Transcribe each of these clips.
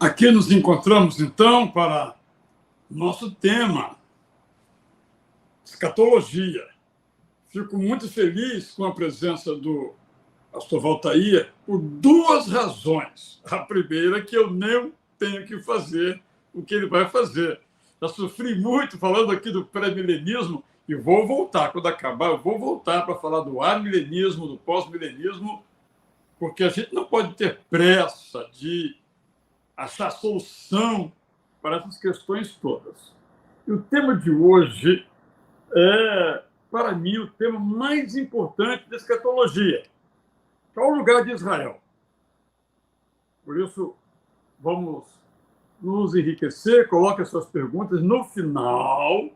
Aqui nos encontramos, então, para nosso tema, escatologia. Fico muito feliz com a presença do pastor Valtair por duas razões. A primeira é que eu nem tenho que fazer o que ele vai fazer. Já sofri muito falando aqui do pré-milenismo e vou voltar, quando acabar, eu vou voltar para falar do amilenismo, do pós-milenismo, porque a gente não pode ter pressa de achar solução para essas questões todas. E o tema de hoje é, para mim, o tema mais importante da escatologia. Qual o lugar de Israel? Por isso, vamos nos enriquecer, coloque as suas perguntas. No final,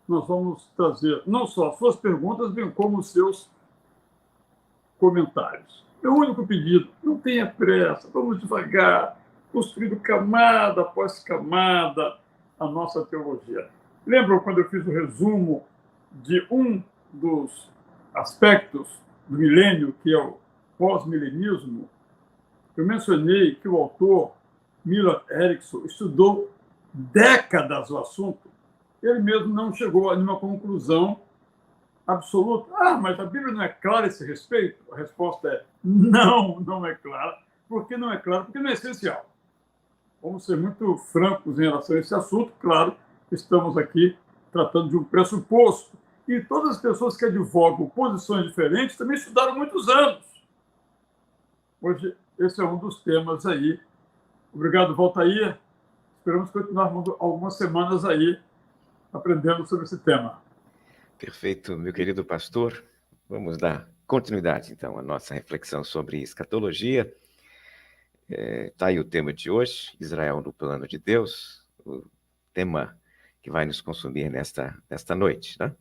nós vamos trazer não só as suas perguntas, bem como os seus comentários. Meu único pedido, não tenha pressa, vamos devagar, construindo camada após camada a nossa teologia. Lembram quando eu fiz o resumo de um dos aspectos do milênio, que é o pós-milenismo? Eu mencionei que o autor, Millard Erickson, estudou décadas o assunto. Ele mesmo não chegou a nenhuma conclusão absoluta. Mas a Bíblia não é clara a esse respeito? A resposta é não, não é clara. Por que não é clara? Porque não é essencial. Vamos ser muito francos em relação a esse assunto. Claro, estamos aqui tratando de um pressuposto. E todas as pessoas que advogam posições diferentes também estudaram muitos anos. Hoje, esse é um dos temas aí. Obrigado, Valtair. Esperamos continuar algumas semanas aí aprendendo sobre esse tema. Perfeito, meu querido pastor. Vamos dar continuidade, então, à nossa reflexão sobre escatologia. Está aí o tema de hoje, Israel no plano de Deus, o tema que vai nos consumir nesta noite, né?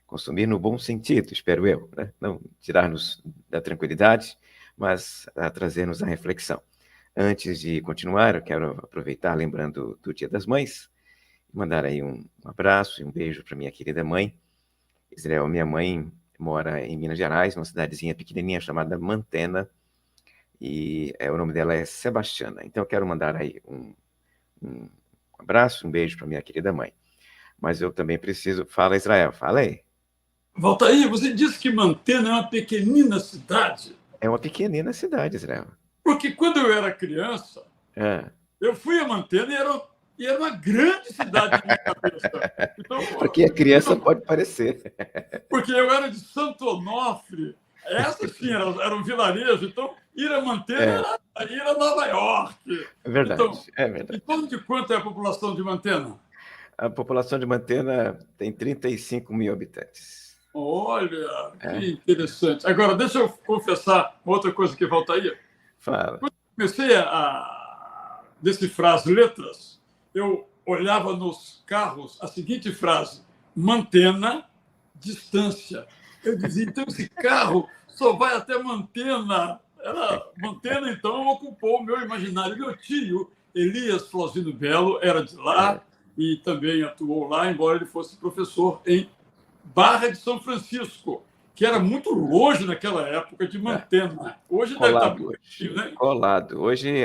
Consumir no bom sentido, espero eu, né? Não tirar-nos da tranquilidade, mas trazer-nos a reflexão. Antes de continuar, eu quero aproveitar, lembrando do Dia das Mães, mandar aí um abraço e um beijo para minha querida mãe. Israel, minha mãe mora em Minas Gerais, numa cidadezinha pequenininha chamada Mantena, e o nome dela é Sebastiana. Então eu quero mandar aí um abraço, um beijo para minha querida mãe. Mas eu também preciso... Fala, Israel, fala aí. Valtair, você disse que Mantena é uma pequenina cidade. É uma pequenina cidade, Israel. Porque quando eu era criança, eu fui a Mantena e era uma grande cidade na minha cabeça. Então, porque a criança pode parecer. Porque eu era de Santo Onofre. Essa, sim, era um vilarejo. Então, ir a Mantena era ir a Nova York. É verdade, então, é verdade. E quanto de quanto é a população de Mantena? A população de Mantena tem 35 mil habitantes. Olha, que interessante. Agora, deixa eu confessar outra coisa que falta aí. Fala. Quando eu comecei a decifrar as letras, eu olhava nos carros a seguinte frase: Mantena, distância. Eu dizia, então esse carro só vai até Mantena. Mantena, então, ocupou o meu imaginário. Meu tio, Elias Flauzino Belo, era de lá e também atuou lá, embora ele fosse professor em Barra de São Francisco, que era muito longe naquela época de Mantena. Hoje colado, deve estar né? Colado. Hoje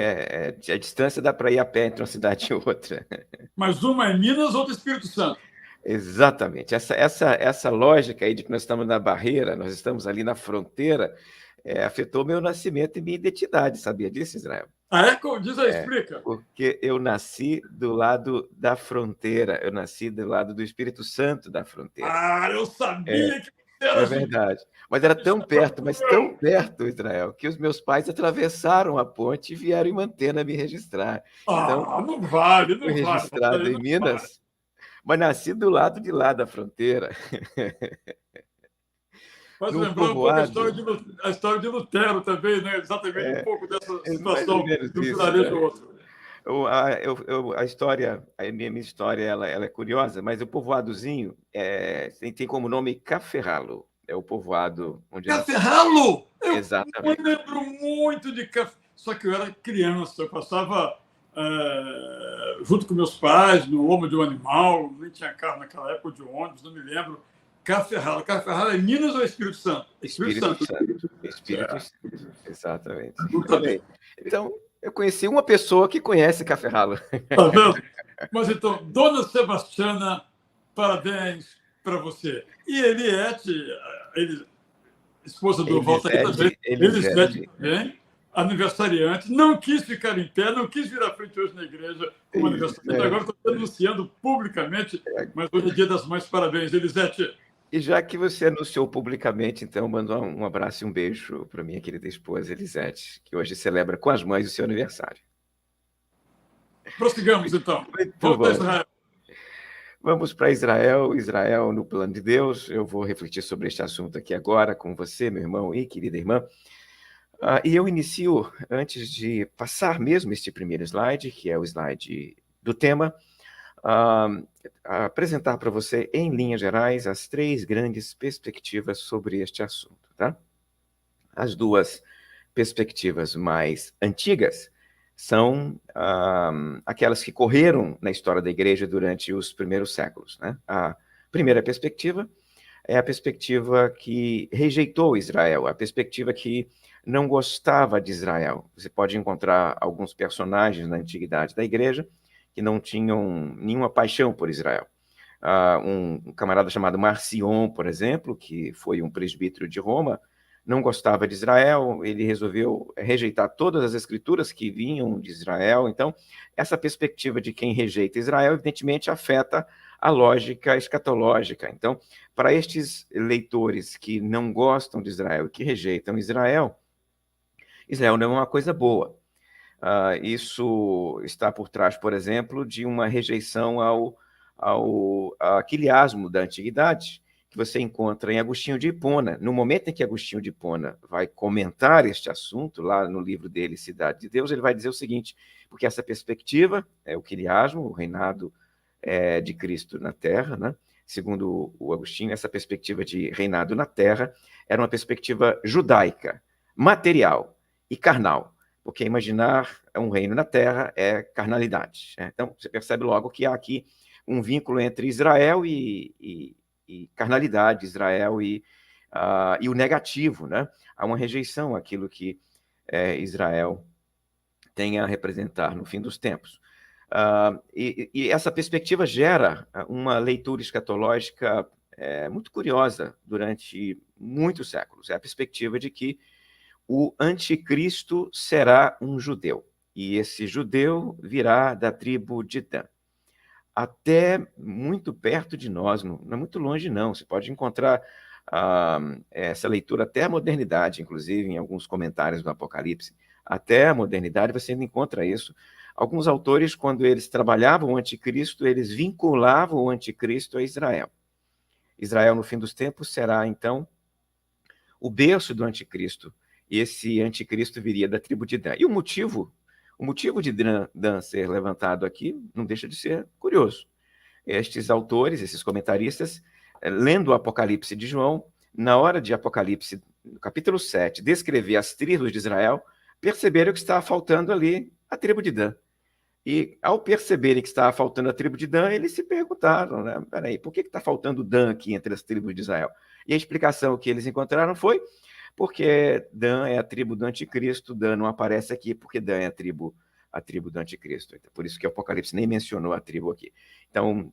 a distância dá para ir a pé entre uma cidade e outra. Mas uma é Minas, outra é Espírito Santo. Exatamente. Essa lógica aí de que nós estamos na barreira, nós estamos ali na fronteira, afetou meu nascimento e minha identidade. Sabia disso, Israel? Diz aí, explica. Porque eu nasci do lado da fronteira, eu nasci do lado do Espírito Santo da fronteira. Eu sabia que era assim. Verdade. Mas era tão perto, Israel, que os meus pais atravessaram a ponte e vieram em Mantena me registrar. Então, não vale, não fui registrado vale. em Minas, mas nasci do lado de lá da fronteira. Faz lembrar um pouco a história de Lutero também, né? Exatamente um pouco dessa situação do vilarejo do outro. A minha história ela é curiosa, mas o povoadozinho tem como nome Caferralo. É o povoado onde... Caferralo? Exatamente. Eu lembro muito de Caferralo. Só que eu era criança, eu passava junto com meus pais no lombo de um animal, nem tinha carro naquela época, de ônibus, não me lembro. Caferralo. Caferralo é Minas ou Espírito Santo? Espírito Santo. Exatamente. Então, Eu conheci uma pessoa que conhece café ralo. Tá vendo? Mas então, Dona Sebastiana, parabéns para você. E Eliette, esposa do Valtair também, Elisete também, aniversariante, não quis ficar em pé, não quis vir à frente hoje na igreja como aniversariante, agora estou denunciando publicamente, mas hoje é Dia das Mães, parabéns, Elisete. E já que você anunciou publicamente, então, manda um abraço e um beijo para minha querida esposa, Elisete, que hoje celebra com as mães o seu aniversário. Prossigamos, então. Volta a Israel. Vamos para Israel, Israel no plano de Deus. Eu vou refletir sobre este assunto aqui agora com você, meu irmão e querida irmã. E eu inicio, antes de passar mesmo este primeiro slide, que é o slide do tema, a apresentar para você, em linhas gerais, as 3 grandes perspectivas sobre este assunto. Tá? As 2 perspectivas mais antigas são aquelas que correram na história da igreja durante os primeiros séculos. Né? A primeira perspectiva é a perspectiva que rejeitou Israel, a perspectiva que não gostava de Israel. Você pode encontrar alguns personagens na antiguidade da igreja que não tinham nenhuma paixão por Israel. Um camarada chamado Marcion, por exemplo, que foi um presbítero de Roma, não gostava de Israel, ele resolveu rejeitar todas as escrituras que vinham de Israel. Então, essa perspectiva de quem rejeita Israel, evidentemente, afeta a lógica escatológica. Então, para estes leitores que não gostam de Israel, que rejeitam Israel, Israel não é uma coisa boa. Isso está por trás, por exemplo, de uma rejeição ao quiliasmo da antiguidade, que você encontra em Agostinho de Hipona. No momento em que Agostinho de Hipona vai comentar este assunto, lá no livro dele, Cidade de Deus, ele vai dizer o seguinte, porque essa perspectiva é o quiliasmo, o reinado de Cristo na Terra, né? Segundo o Agostinho, essa perspectiva de reinado na Terra era uma perspectiva judaica, material e carnal, porque imaginar um reino na Terra é carnalidade. Né? Então, você percebe logo que há aqui um vínculo entre Israel e carnalidade, Israel e o negativo. Né? Há uma rejeição àquilo que Israel tem a representar no fim dos tempos. E essa perspectiva gera uma leitura escatológica muito curiosa durante muitos séculos. É a perspectiva de que o anticristo será um judeu, e esse judeu virá da tribo de Dan. Até muito perto de nós, não é muito longe não, você pode encontrar essa leitura até a modernidade, inclusive em alguns comentários do Apocalipse, até a modernidade você ainda encontra isso. Alguns autores, quando eles trabalhavam o anticristo, eles vinculavam o anticristo a Israel. Israel, no fim dos tempos, será, então, o berço do anticristo. E esse anticristo viria da tribo de Dan. E o motivo de Dan ser levantado aqui não deixa de ser curioso. Estes autores, esses comentaristas, lendo o Apocalipse de João, na hora de Apocalipse, no capítulo 7, descrever as tribos de Israel, perceberam que estava faltando ali a tribo de Dan. E, ao perceberem que estava faltando a tribo de Dan, eles se perguntaram, né? Peraí, por que está faltando Dan aqui entre as tribos de Israel? E a explicação que eles encontraram foi porque Dan é a tribo do anticristo, Dan não aparece aqui porque Dan é a tribo do anticristo. Então, por isso que o Apocalipse nem mencionou a tribo aqui. Então,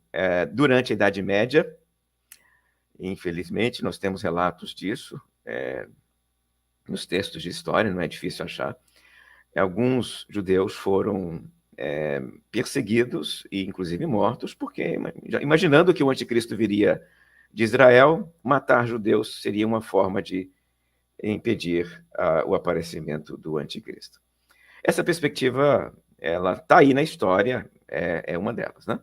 durante a Idade Média, infelizmente, nós temos relatos disso nos textos de história, não é difícil achar. Alguns judeus foram perseguidos e, inclusive, mortos, porque, imaginando que o anticristo viria de Israel, matar judeus seria uma forma de impedir o aparecimento do anticristo. Essa perspectiva, ela está aí na história, é uma delas, né?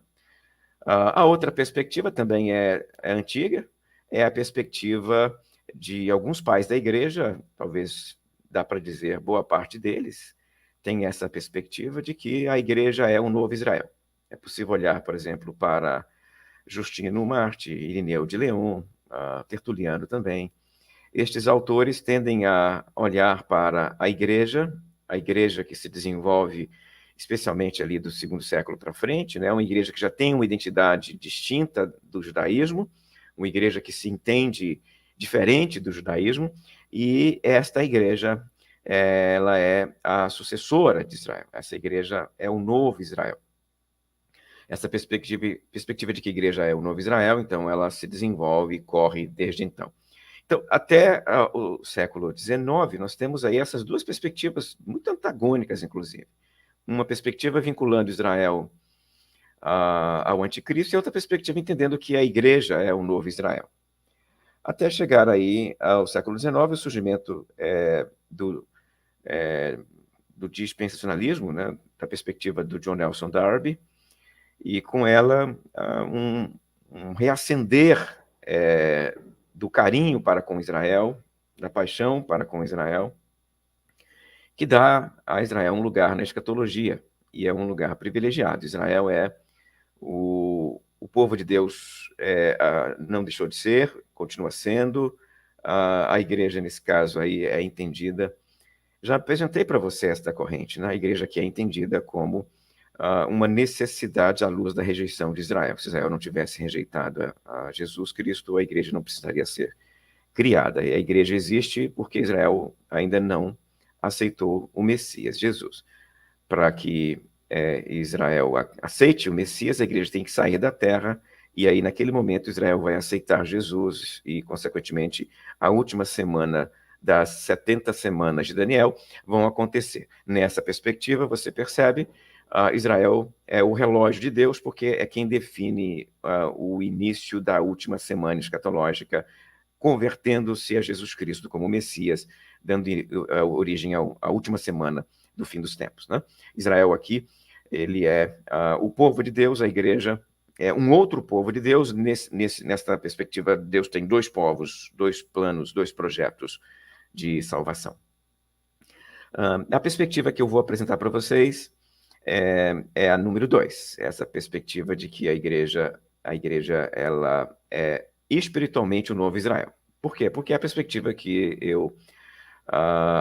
A outra perspectiva também é antiga, é a perspectiva de alguns pais da igreja, talvez dá para dizer boa parte deles, tem essa perspectiva de que a igreja é um novo Israel. É possível olhar, por exemplo, para Justino Marte, Irineu de Leon, Tertuliano também. Estes autores tendem a olhar para a igreja que se desenvolve especialmente ali do segundo século para frente, né? Uma igreja que já tem uma identidade distinta do judaísmo, uma igreja que se entende diferente do judaísmo, e esta igreja ela é a sucessora de Israel. Essa igreja é o novo Israel. Essa perspectiva de que a igreja é o novo Israel, então ela se desenvolve e corre desde então. Então, até o século XIX, nós temos aí essas duas perspectivas muito antagônicas, inclusive. Uma perspectiva vinculando Israel ao anticristo e outra perspectiva entendendo que a igreja é o novo Israel. Até chegar aí ao século XIX, o surgimento do dispensacionalismo, né, da perspectiva do John Nelson Darby, e com ela um reacender do carinho para com Israel, da paixão para com Israel, que dá a Israel um lugar na escatologia, e é um lugar privilegiado. Israel é o povo de Deus, não deixou de ser, continua sendo, a igreja, nesse caso, aí é entendida. Já apresentei para você esta corrente, né? A igreja que é entendida como uma necessidade à luz da rejeição de Israel. Se Israel não tivesse rejeitado a Jesus Cristo, a igreja não precisaria ser criada. E a igreja existe porque Israel ainda não aceitou o Messias, Jesus. Para que Israel aceite o Messias, a igreja tem que sair da terra, e aí naquele momento Israel vai aceitar Jesus, e consequentemente a última semana das 70 semanas de Daniel vão acontecer. Nessa perspectiva, você percebe, Israel é o relógio de Deus, porque é quem define o início da última semana escatológica, convertendo-se a Jesus Cristo como Messias, dando origem à última semana do fim dos tempos, né? Israel aqui, ele é o povo de Deus, a igreja é um outro povo de Deus. Nesta perspectiva, Deus tem dois povos, dois planos, dois projetos de salvação. A perspectiva que eu vou apresentar para vocês é a número 2, essa perspectiva de que a igreja ela é espiritualmente o novo Israel. Por quê? Porque é a perspectiva que eu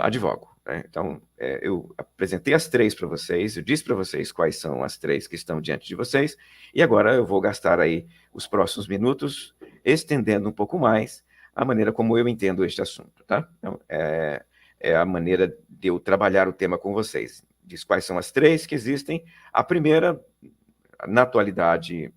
advogo, né? Então, eu apresentei as três para vocês, eu disse para vocês quais são as três que estão diante de vocês, e agora eu vou gastar aí os próximos minutos estendendo um pouco mais a maneira como eu entendo este assunto, tá? Então, é a maneira de eu trabalhar o tema com vocês. Diz quais são as três que existem. A primeira, na atualidade,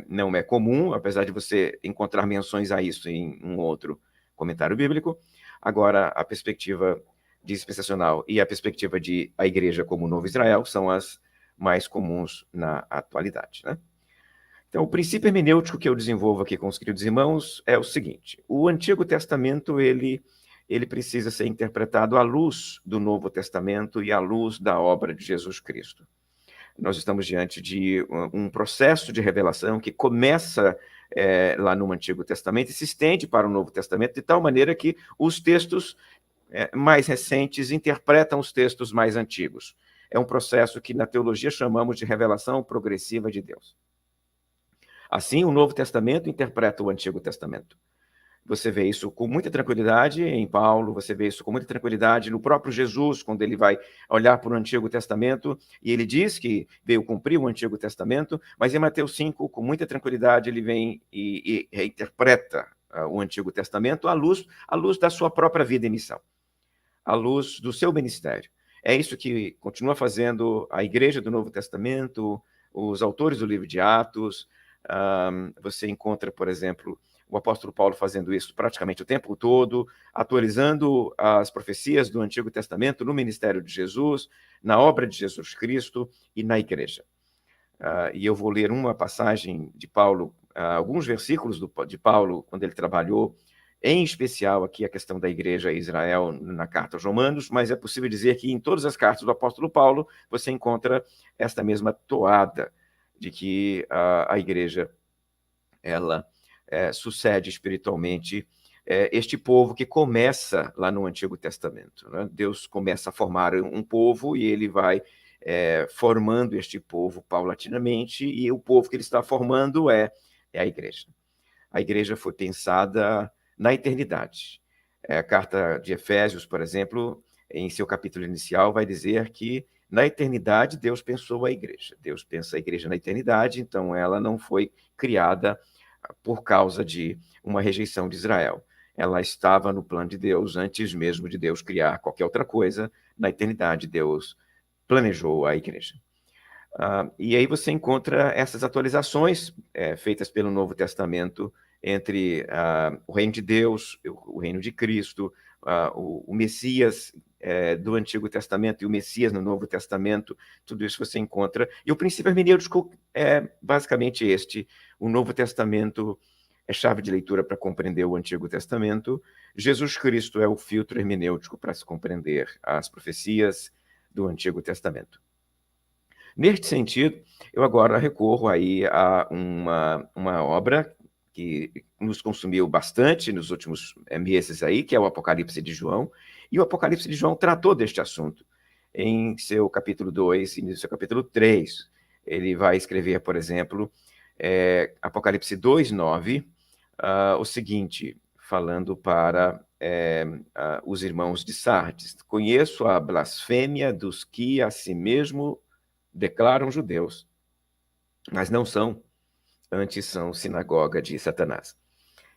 não é comum, apesar de você encontrar menções a isso em um outro comentário bíblico. Agora, a perspectiva dispensacional e a perspectiva de a igreja como novo Israel são as mais comuns na atualidade, né? Então, o princípio hermenêutico que eu desenvolvo aqui com os queridos irmãos é o seguinte: o Antigo Testamento, ele precisa ser interpretado à luz do Novo Testamento e à luz da obra de Jesus Cristo. Nós estamos diante de um processo de revelação que começa lá no Antigo Testamento e se estende para o Novo Testamento, de tal maneira que os textos mais recentes interpretam os textos mais antigos. É um processo que na teologia chamamos de revelação progressiva de Deus. Assim, o Novo Testamento interpreta o Antigo Testamento. Você vê isso com muita tranquilidade em Paulo, você vê isso com muita tranquilidade no próprio Jesus, quando ele vai olhar para o Antigo Testamento, e ele diz que veio cumprir o Antigo Testamento, mas em Mateus 5, com muita tranquilidade, ele vem e reinterpreta o Antigo Testamento à luz da sua própria vida e missão, à luz do seu ministério. É isso que continua fazendo a Igreja do Novo Testamento, os autores do livro de Atos. Você encontra, por exemplo, o apóstolo Paulo fazendo isso praticamente o tempo todo, atualizando as profecias do Antigo Testamento no ministério de Jesus, na obra de Jesus Cristo e na igreja. E eu vou ler uma passagem de Paulo, alguns versículos de Paulo, quando ele trabalhou, em especial aqui a questão da igreja em Israel na carta aos Romanos, mas é possível dizer que em todas as cartas do apóstolo Paulo você encontra esta mesma toada de que a igreja, ela sucede espiritualmente este povo que começa lá no Antigo Testamento, né? Deus começa a formar um povo e ele vai formando este povo paulatinamente, e o povo que ele está formando é a igreja. A igreja foi pensada na eternidade. A carta de Efésios, por exemplo, em seu capítulo inicial, vai dizer que na eternidade Deus pensou a igreja. Deus pensa a igreja na eternidade, então ela não foi criada por causa de uma rejeição de Israel. ela estava no plano de Deus antes mesmo de Deus criar qualquer outra coisa. Na eternidade, Deus planejou a igreja. E aí você encontra essas atualizações feitas pelo Novo Testamento entre o reino de Deus, o reino de Cristo, o Messias do Antigo Testamento e o Messias no Novo Testamento. Tudo isso você encontra. E o princípio hermenêutico é basicamente este. O Novo Testamento é chave de leitura para compreender o Antigo Testamento. Jesus Cristo é o filtro hermenêutico para se compreender as profecias do Antigo Testamento. Neste sentido, eu agora recorro aí a uma obra que nos consumiu bastante nos últimos meses aí, que é o Apocalipse de João, e o Apocalipse de João tratou deste assunto em seu capítulo 2 e no seu capítulo 3. Ele vai escrever, por exemplo, Apocalipse 2:9, o seguinte, falando para os irmãos de Sardes: conheço a blasfêmia dos que a si mesmo declaram judeus, mas não são, antes são sinagoga de Satanás.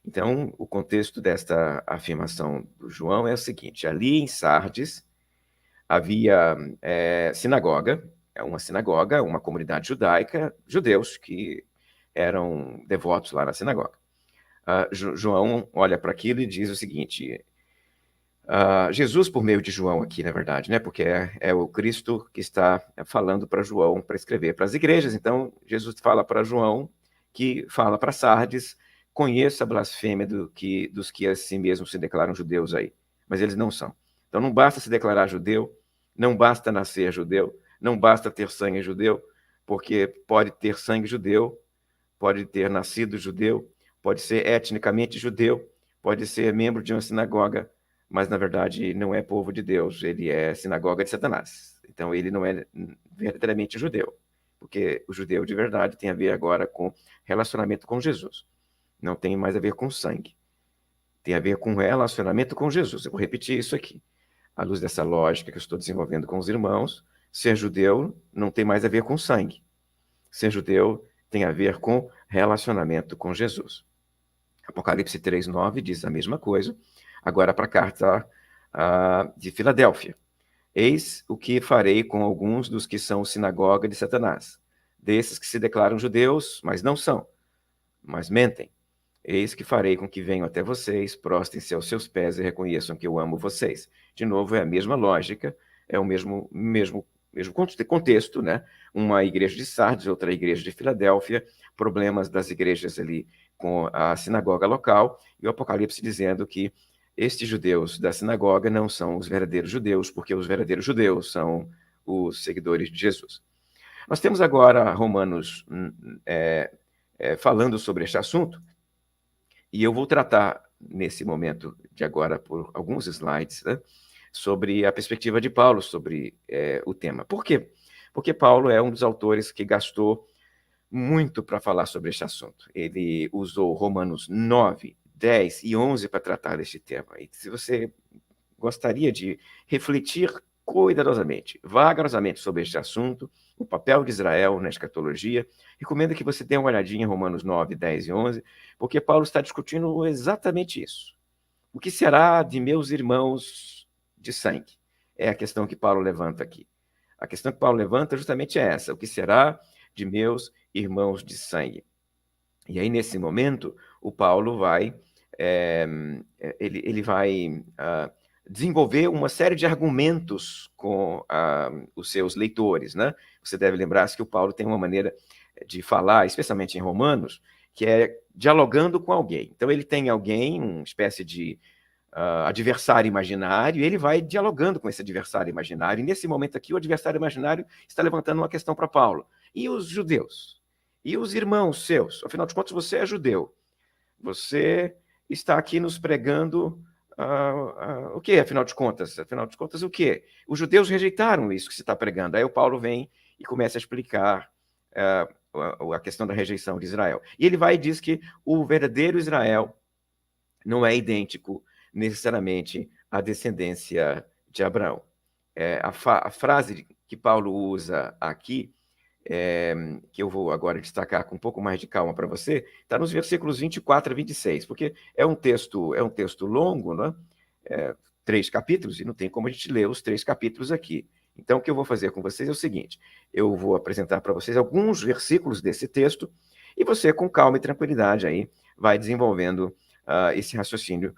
Então, o contexto desta afirmação do João é o seguinte: ali em Sardes havia sinagoga, uma comunidade judaica, judeus que eram devotos lá na sinagoga. João olha para aquilo e diz o seguinte: Jesus, por meio de João aqui, na verdade, né? Porque é o Cristo que está falando para João para escrever para as igrejas. Então, Jesus fala para João, que fala para Sardes: conheça a blasfêmia dos que a si mesmos se declaram judeus aí. Mas eles não são. Então, não basta se declarar judeu, não basta nascer judeu, não basta ter sangue judeu, porque pode ter sangue judeu, pode ter nascido judeu, pode ser etnicamente judeu, pode ser membro de uma sinagoga, mas na verdade não é povo de Deus, ele é sinagoga de Satanás. Então ele não é verdadeiramente judeu, porque o judeu de verdade tem a ver agora com relacionamento com Jesus. Não tem mais a ver com sangue. Tem a ver com relacionamento com Jesus. Eu vou repetir isso aqui. À luz dessa lógica que eu estou desenvolvendo com os irmãos, ser judeu não tem mais a ver com sangue. Ser judeu tem a ver com relacionamento com Jesus. Apocalipse 3:9 diz a mesma coisa. Agora para a carta de Filadélfia. Eis o que farei com alguns dos que são sinagoga de Satanás, desses que se declaram judeus, mas não são, mas mentem. Eis que farei com que venham até vocês, prostem-se aos seus pés e reconheçam que eu amo vocês. De novo, é a mesma lógica, é o mesmo contexto, né? Uma igreja de Sardes, outra igreja de Filadélfia, problemas das igrejas ali com a sinagoga local, e o Apocalipse dizendo que estes judeus da sinagoga não são os verdadeiros judeus, porque os verdadeiros judeus são os seguidores de Jesus. Nós temos agora Romanos falando sobre este assunto, e eu vou tratar nesse momento de agora por alguns slides, né, sobre a perspectiva de Paulo sobre o tema. Por quê? Porque Paulo é um dos autores que gastou muito para falar sobre este assunto. Ele usou Romanos 9, 10 e 11 para tratar deste tema. E se você gostaria de refletir cuidadosamente, vagarosamente sobre este assunto, o papel de Israel na escatologia, recomendo que você dê uma olhadinha em Romanos 9, 10 e 11, porque Paulo está discutindo exatamente isso. O que será de meus irmãos de sangue? É a questão que Paulo levanta aqui. A questão que Paulo levanta justamente é essa: o que será de meus irmãos de sangue? E aí, nesse momento, o Paulo vai desenvolver uma série de argumentos com os seus leitores, né? Você deve lembrar-se que o Paulo tem uma maneira de falar, especialmente em Romanos, que é dialogando com alguém. Então, ele tem alguém, uma espécie de adversário imaginário, e ele vai dialogando com esse adversário imaginário. E nesse momento aqui, o adversário imaginário está levantando uma questão para Paulo. E os judeus? E os irmãos seus? Afinal de contas, você é judeu. Você está aqui nos pregando o quê, afinal de contas? Afinal de contas, o quê? Os judeus rejeitaram isso que você está pregando. Aí o Paulo vem e começa a explicar a questão da rejeição de Israel. E ele vai e diz que o verdadeiro Israel não é idêntico necessariamente à descendência de Abraão. A frase que Paulo usa aqui que eu vou agora destacar com um pouco mais de calma para você, está nos versículos 24 a 26, porque é um texto longo, né? 3 capítulos, e não tem como a gente ler os 3 capítulos aqui. Então, o que eu vou fazer com vocês é o seguinte: eu vou apresentar para vocês alguns versículos desse texto, e você, com calma e tranquilidade, aí, vai desenvolvendo esse raciocínio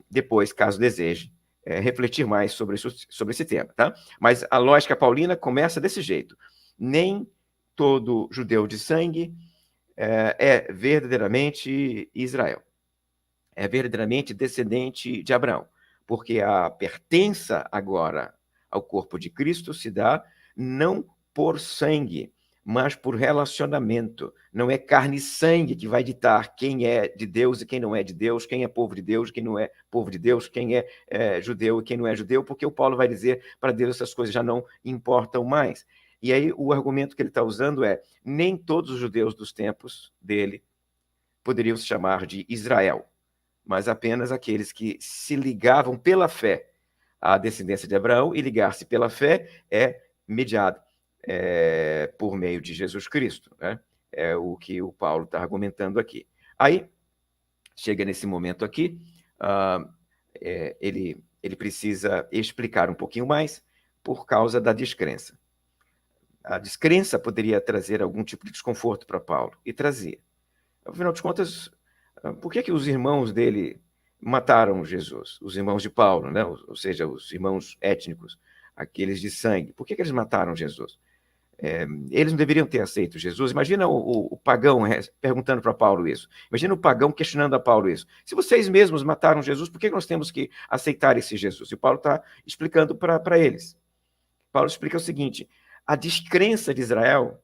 depois, caso deseje, refletir mais sobre esse tema, tá? Mas a lógica paulina começa desse jeito: nem todo judeu de sangue é verdadeiramente Israel, é verdadeiramente descendente de Abraão, porque a pertença agora ao corpo de Cristo se dá não por sangue, mas por relacionamento. Não é carne e sangue que vai ditar quem é de Deus e quem não é de Deus, quem é povo de Deus, quem não é povo de Deus, quem é judeu e quem não é judeu, porque o Paulo vai dizer para Deus essas coisas já não importam mais. E aí o argumento que ele está usando é: nem todos os judeus dos tempos dele poderiam se chamar de Israel, mas apenas aqueles que se ligavam pela fé à descendência de Abraão, e ligar-se pela fé é mediado por meio de Jesus Cristo, né? É o que o Paulo está argumentando aqui. Aí, chega nesse momento aqui, ele precisa explicar um pouquinho mais por causa da descrença. A descrença poderia trazer algum tipo de desconforto para Paulo, e trazia. Afinal de contas, por que os irmãos dele mataram Jesus? Os irmãos de Paulo, né? Ou seja, os irmãos étnicos, aqueles de sangue. Por que eles mataram Jesus? Eles não deveriam ter aceito Jesus. Imagina o pagão perguntando para Paulo isso. Imagina o pagão questionando a Paulo isso. Se vocês mesmos mataram Jesus, por que nós temos que aceitar esse Jesus? E Paulo está explicando para eles. Paulo explica o seguinte: a descrença de Israel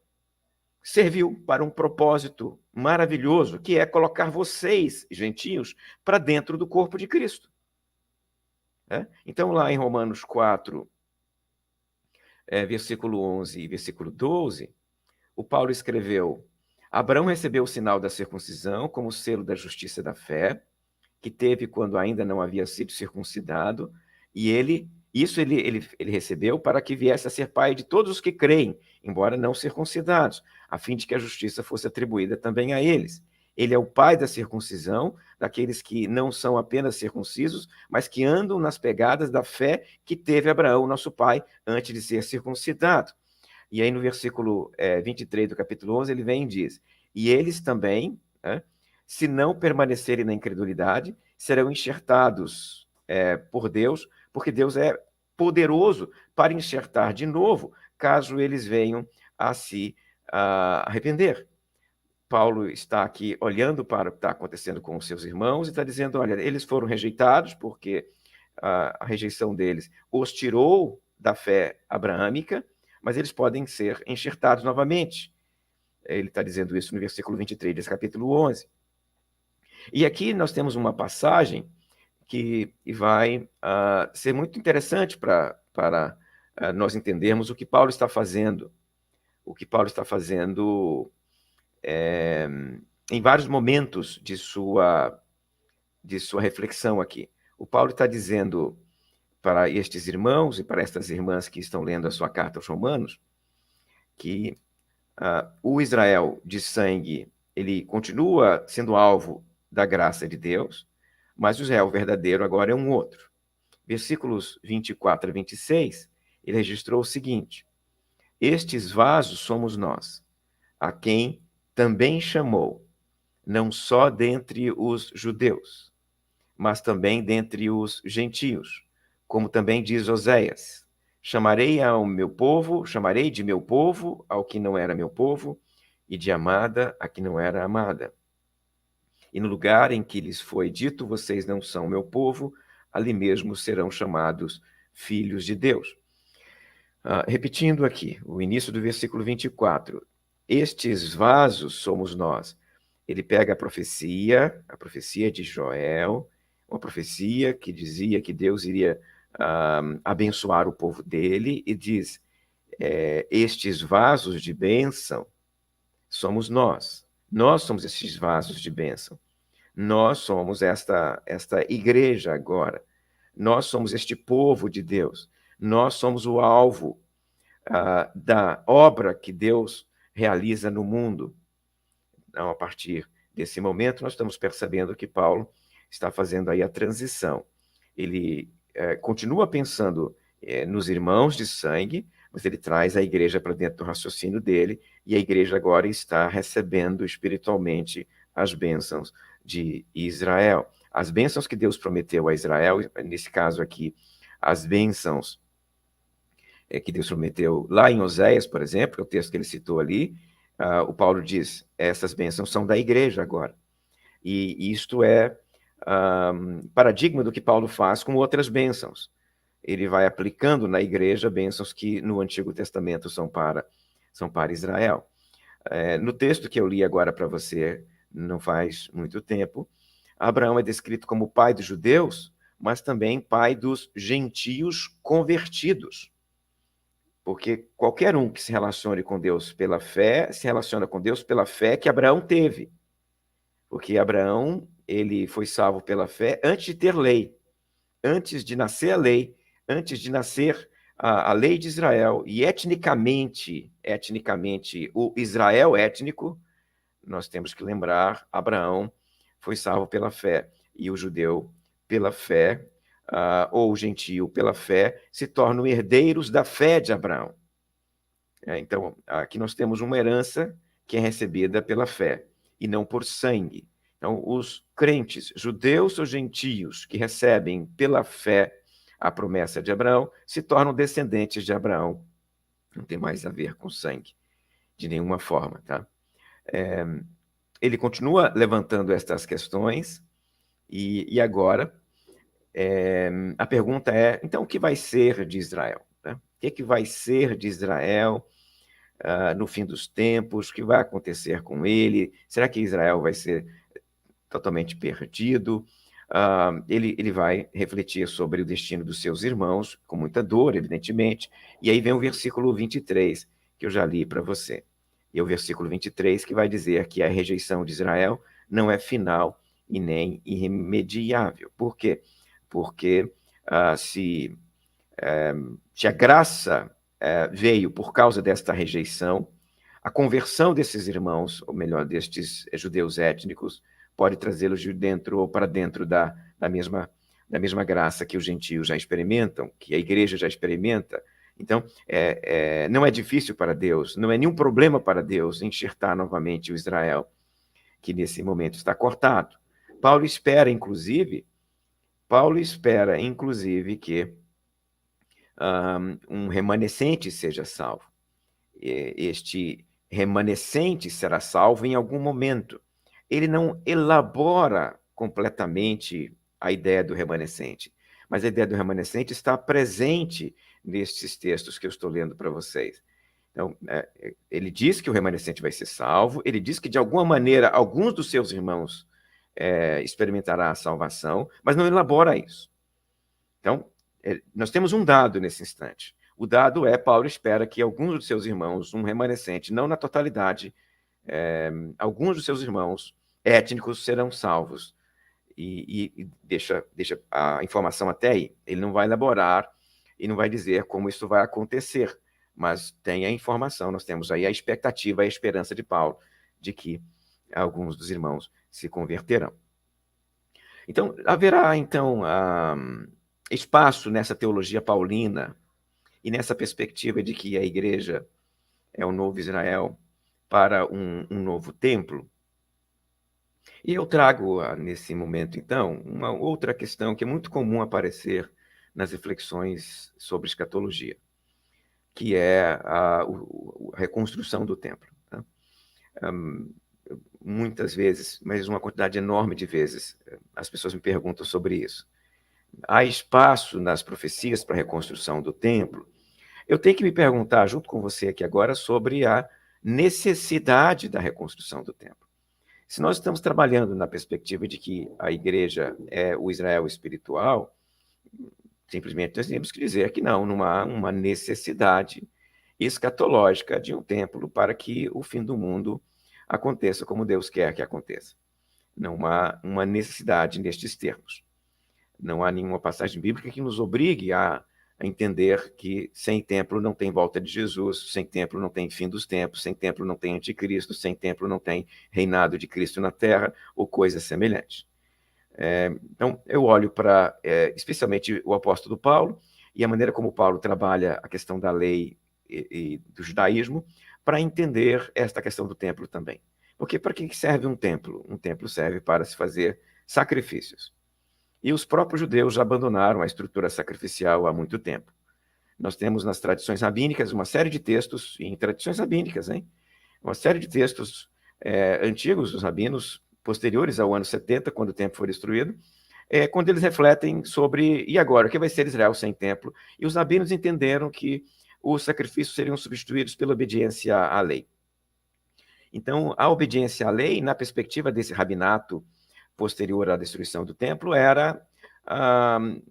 serviu para um propósito maravilhoso, que é colocar vocês, gentios, para dentro do corpo de Cristo. Então, lá em Romanos 4, versículo 11 e versículo 12, o Paulo escreveu: Abraão recebeu o sinal da circuncisão como selo da justiça da fé, que teve quando ainda não havia sido circuncidado, e ele recebeu para que viesse a ser pai de todos os que creem, embora não circuncidados, a fim de que a justiça fosse atribuída também a eles. Ele é o pai da circuncisão, daqueles que não são apenas circuncisos, mas que andam nas pegadas da fé que teve Abraão, nosso pai, antes de ser circuncidado. E aí no versículo 23 do capítulo 11, ele vem e diz: e eles também, se não permanecerem na incredulidade, serão enxertados por Deus, porque Deus é poderoso para enxertar de novo, caso eles venham a se arrepender. Paulo está aqui olhando para o que está acontecendo com os seus irmãos e está dizendo: olha, eles foram rejeitados porque a rejeição deles os tirou da fé abraâmica, mas eles podem ser enxertados novamente. Ele está dizendo isso no versículo 23 desse capítulo 11. E aqui nós temos uma passagem que vai ser muito interessante para nós entendermos o que Paulo está fazendo. O que Paulo está fazendo em vários momentos de sua reflexão aqui. O Paulo está dizendo para estes irmãos e para estas irmãs que estão lendo a sua carta aos Romanos que o Israel de sangue, ele continua sendo alvo da graça de Deus, mas o Israel verdadeiro agora é um outro. Versículos 24 a 26, ele registrou o seguinte: estes vasos somos nós, a quem também chamou, não só dentre os judeus, mas também dentre os gentios, como também diz Oséias: chamarei de meu povo ao que não era meu povo, e de amada a que não era amada. E no lugar em que lhes foi dito, vocês não são meu povo, ali mesmo serão chamados filhos de Deus. Repetindo aqui, o início do versículo 24. Estes vasos somos nós. Ele pega a profecia de Joel, uma profecia que dizia que Deus iria abençoar o povo dele, e diz: estes vasos de bênção somos nós. Nós somos estes vasos de bênção. Nós somos esta igreja agora. Nós somos este povo de Deus. Nós somos o alvo da obra que Deus realiza no mundo. Então, a partir desse momento, nós estamos percebendo que Paulo está fazendo aí a transição. Ele continua pensando nos irmãos de sangue, mas ele traz a igreja para dentro do raciocínio dele, e a igreja agora está recebendo espiritualmente as bênçãos de Israel. As bênçãos que Deus prometeu a Israel, nesse caso aqui, as bênçãos que Deus prometeu lá em Oséias, por exemplo, que é o texto que ele citou ali, o Paulo diz, essas bênçãos são da igreja agora. E isto é paradigma do que Paulo faz com outras bênçãos. Ele vai aplicando na igreja bênçãos que no Antigo Testamento são para Israel. No texto que eu li agora para você, não faz muito tempo, Abraão é descrito como pai dos judeus, mas também pai dos gentios convertidos. Porque qualquer um que se relacione com Deus pela fé, se relaciona com Deus pela fé que Abraão teve. Porque Abraão, ele foi salvo pela fé antes de ter lei, antes de nascer a lei, antes de nascer a lei de Israel. E etnicamente, o Israel étnico, nós temos que lembrar, Abraão foi salvo pela fé. E o judeu, pela fé, ou o gentio, pela fé, se tornam herdeiros da fé de Abraão. Então, aqui nós temos uma herança que é recebida pela fé, e não por sangue. Então, os crentes, judeus ou gentios, que recebem pela fé a promessa de Abraão, se tornam descendentes de Abraão. Não tem mais a ver com sangue, de nenhuma forma, tá? Ele continua levantando estas questões, e agora a pergunta é, então, o que vai ser de Israel? Né? O que vai ser de Israel no fim dos tempos? O que vai acontecer com ele? Será que Israel vai ser totalmente perdido? Ele vai refletir sobre o destino dos seus irmãos, com muita dor, evidentemente. E aí vem o versículo 23, que eu já li para você. E é o versículo 23 que vai dizer que a rejeição de Israel não é final e nem irremediável. Por quê? Porque se a graça veio por causa desta rejeição, a conversão desses irmãos, ou melhor, destes judeus étnicos, pode trazê-los de dentro ou para dentro da mesma graça que os gentios já experimentam, que a igreja já experimenta. Então, não é difícil para Deus, não é nenhum problema para Deus enxertar novamente o Israel, que nesse momento está cortado. Paulo espera, inclusive, que um remanescente seja salvo. Este remanescente será salvo em algum momento. Ele não elabora completamente a ideia do remanescente, mas a ideia do remanescente está presente nestes textos que eu estou lendo para vocês. Então, ele diz que o remanescente vai ser salvo, ele diz que, de alguma maneira, alguns dos seus irmãos experimentará a salvação, mas não elabora isso. Então, nós temos um dado nesse instante. O dado é, Paulo espera que alguns dos seus irmãos, um remanescente, não na totalidade, alguns dos seus irmãos étnicos serão salvos. E deixa a informação até aí. Ele não vai elaborar e não vai dizer como isso vai acontecer, mas tem a informação, nós temos aí a expectativa, a esperança de Paulo, de que alguns dos irmãos se converterão. Então, haverá, então, espaço nessa teologia paulina e nessa perspectiva de que a igreja é o novo Israel para um novo templo. E eu trago, nesse momento, então, uma outra questão que é muito comum aparecer nas reflexões sobre escatologia, que é a reconstrução do templo. Tá? Muitas vezes, mas uma quantidade enorme de vezes, as pessoas me perguntam sobre isso. Há espaço nas profecias para a reconstrução do templo? Eu tenho que me perguntar, junto com você aqui agora, sobre a necessidade da reconstrução do templo. Se nós estamos trabalhando na perspectiva de que a igreja é o Israel espiritual, simplesmente nós temos que dizer que não há uma necessidade escatológica de um templo para que o fim do mundo aconteça como Deus quer que aconteça. Não há uma necessidade nestes termos. Não há nenhuma passagem bíblica que nos obrigue a a entender que sem templo não tem volta de Jesus, sem templo não tem fim dos tempos, sem templo não tem anticristo, sem templo não tem reinado de Cristo na terra, ou coisa semelhante. Então, eu olho para, especialmente, o apóstolo Paulo, e a maneira como Paulo trabalha a questão da lei e do judaísmo, para entender esta questão do templo também. Porque para que serve um templo? Um templo serve para se fazer sacrifícios. E os próprios judeus já abandonaram a estrutura sacrificial há muito tempo. Nós temos nas tradições rabínicas uma série de textos, em tradições rabínicas, hein? Uma série de textos antigos dos rabinos, posteriores ao ano 70, quando o templo foi destruído, quando eles refletem sobre, e agora, o que vai ser Israel sem templo? E os rabinos entenderam que os sacrifícios seriam substituídos pela obediência à lei. Então, a obediência à lei, na perspectiva desse rabinato posterior à destruição do templo, era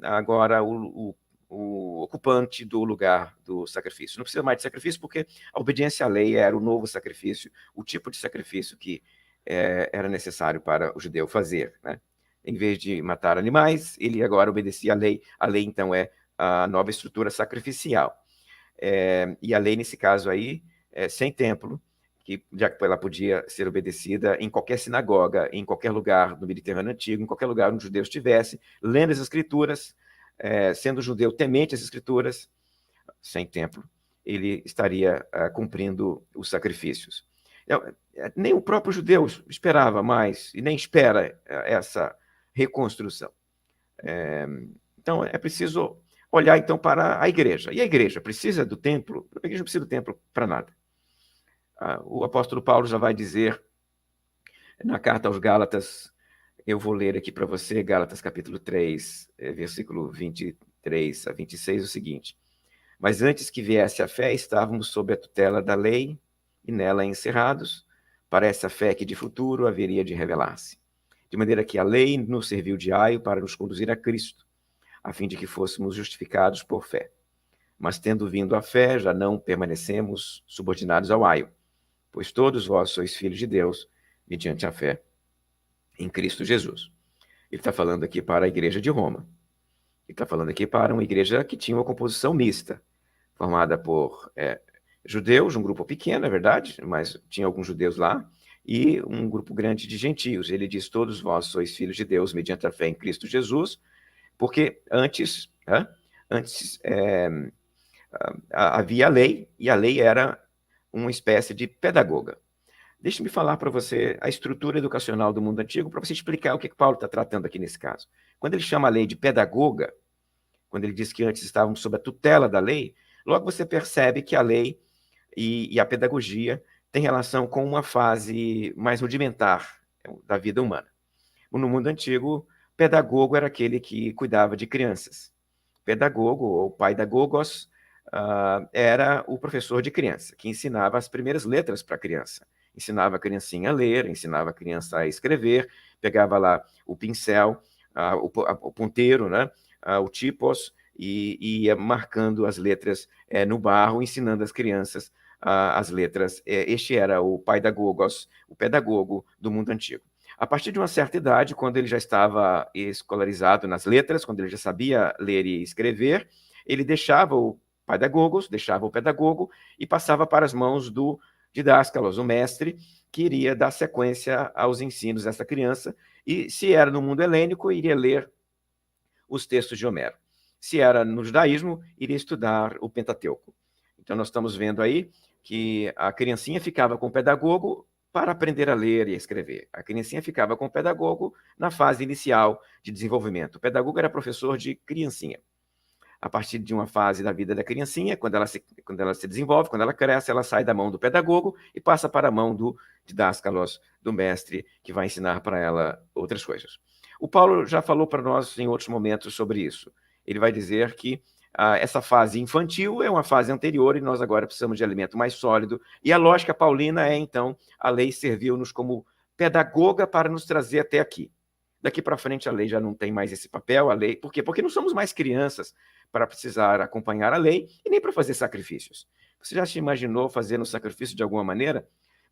agora o ocupante do lugar do sacrifício. Não precisa mais de sacrifício, porque a obediência à lei era o novo sacrifício, o tipo de sacrifício que era necessário para o judeu fazer, né? Em vez de matar animais, ele agora obedecia à lei. A lei, então, é a nova estrutura sacrificial. E a lei, nesse caso aí, sem templo, que já que ela podia ser obedecida em qualquer sinagoga, em qualquer lugar do Mediterrâneo Antigo, em qualquer lugar onde o judeu estivesse, lendo as Escrituras, sendo judeu temente às Escrituras, sem templo, ele estaria cumprindo os sacrifícios. Nem o próprio judeu esperava mais, e nem espera essa reconstrução. Então, é preciso olhar então para a igreja. E a igreja precisa do templo? A igreja não precisa do templo para nada. O apóstolo Paulo já vai dizer na carta aos Gálatas, eu vou ler aqui para você, Gálatas capítulo 3, versículo 23 a 26, o seguinte: mas antes que viesse a fé, estávamos sob a tutela da lei e nela encerrados, para essa fé que de futuro haveria de revelar-se. De maneira que a lei nos serviu de aio para nos conduzir a Cristo, a fim de que fôssemos justificados por fé. Mas tendo vindo a fé, já não permanecemos subordinados ao aio, pois todos vós sois filhos de Deus, mediante a fé em Cristo Jesus. Ele está falando aqui para a igreja de Roma. Ele está falando aqui para uma igreja que tinha uma composição mista, formada por judeus, um grupo pequeno, é verdade, mas tinha alguns judeus lá, e um grupo grande de gentios. Ele diz, todos vós sois filhos de Deus, mediante a fé em Cristo Jesus, porque antes havia a lei, e a lei era uma espécie de pedagoga. Deixe-me falar para você a estrutura educacional do mundo antigo, para você explicar o que Paulo está tratando aqui nesse caso. Quando ele chama a lei de pedagoga, quando ele diz que antes estávamos sob a tutela da lei, logo você percebe que a lei e a pedagogia têm relação com uma fase mais rudimentar da vida humana. No mundo antigo, pedagogo era aquele que cuidava de crianças. Pedagogo, ou paidagogos, era o professor de criança, que ensinava as primeiras letras para a criança. Ensinava a criancinha a ler, ensinava a criança a escrever, pegava lá o pincel, o ponteiro, né, o tipos, e ia marcando as letras no barro, ensinando as crianças as letras. Este era o paidagogos, o pedagogo do mundo antigo. A partir de uma certa idade, quando ele já estava escolarizado nas letras, quando ele já sabia ler e escrever, ele deixava o paidagogos, deixava o pedagogo e passava para as mãos do didáscalos, o mestre, que iria dar sequência aos ensinos dessa criança, e se era no mundo helênico, iria ler os textos de Homero. Se era no judaísmo, iria estudar o Pentateuco. Então, nós estamos vendo aí que a criancinha ficava com o pedagogo para aprender a ler e a escrever. A criancinha ficava com o pedagogo na fase inicial de desenvolvimento. O pedagogo era professor de criancinha. A partir de uma fase da vida da criancinha, quando ela se desenvolve, quando ela cresce, ela sai da mão do pedagogo e passa para a mão do didáscalos, do mestre, que vai ensinar para ela outras coisas. O Paulo já falou para nós em outros momentos sobre isso. Ele vai dizer que essa fase infantil é uma fase anterior e nós agora precisamos de alimento mais sólido. E a lógica paulina é, então, a lei serviu-nos como pedagoga para nos trazer até aqui. Daqui para frente a lei já não tem mais esse papel, a lei. Por quê? Porque não somos mais crianças para precisar acompanhar a lei e nem para fazer sacrifícios. Você já se imaginou fazendo sacrifício de alguma maneira?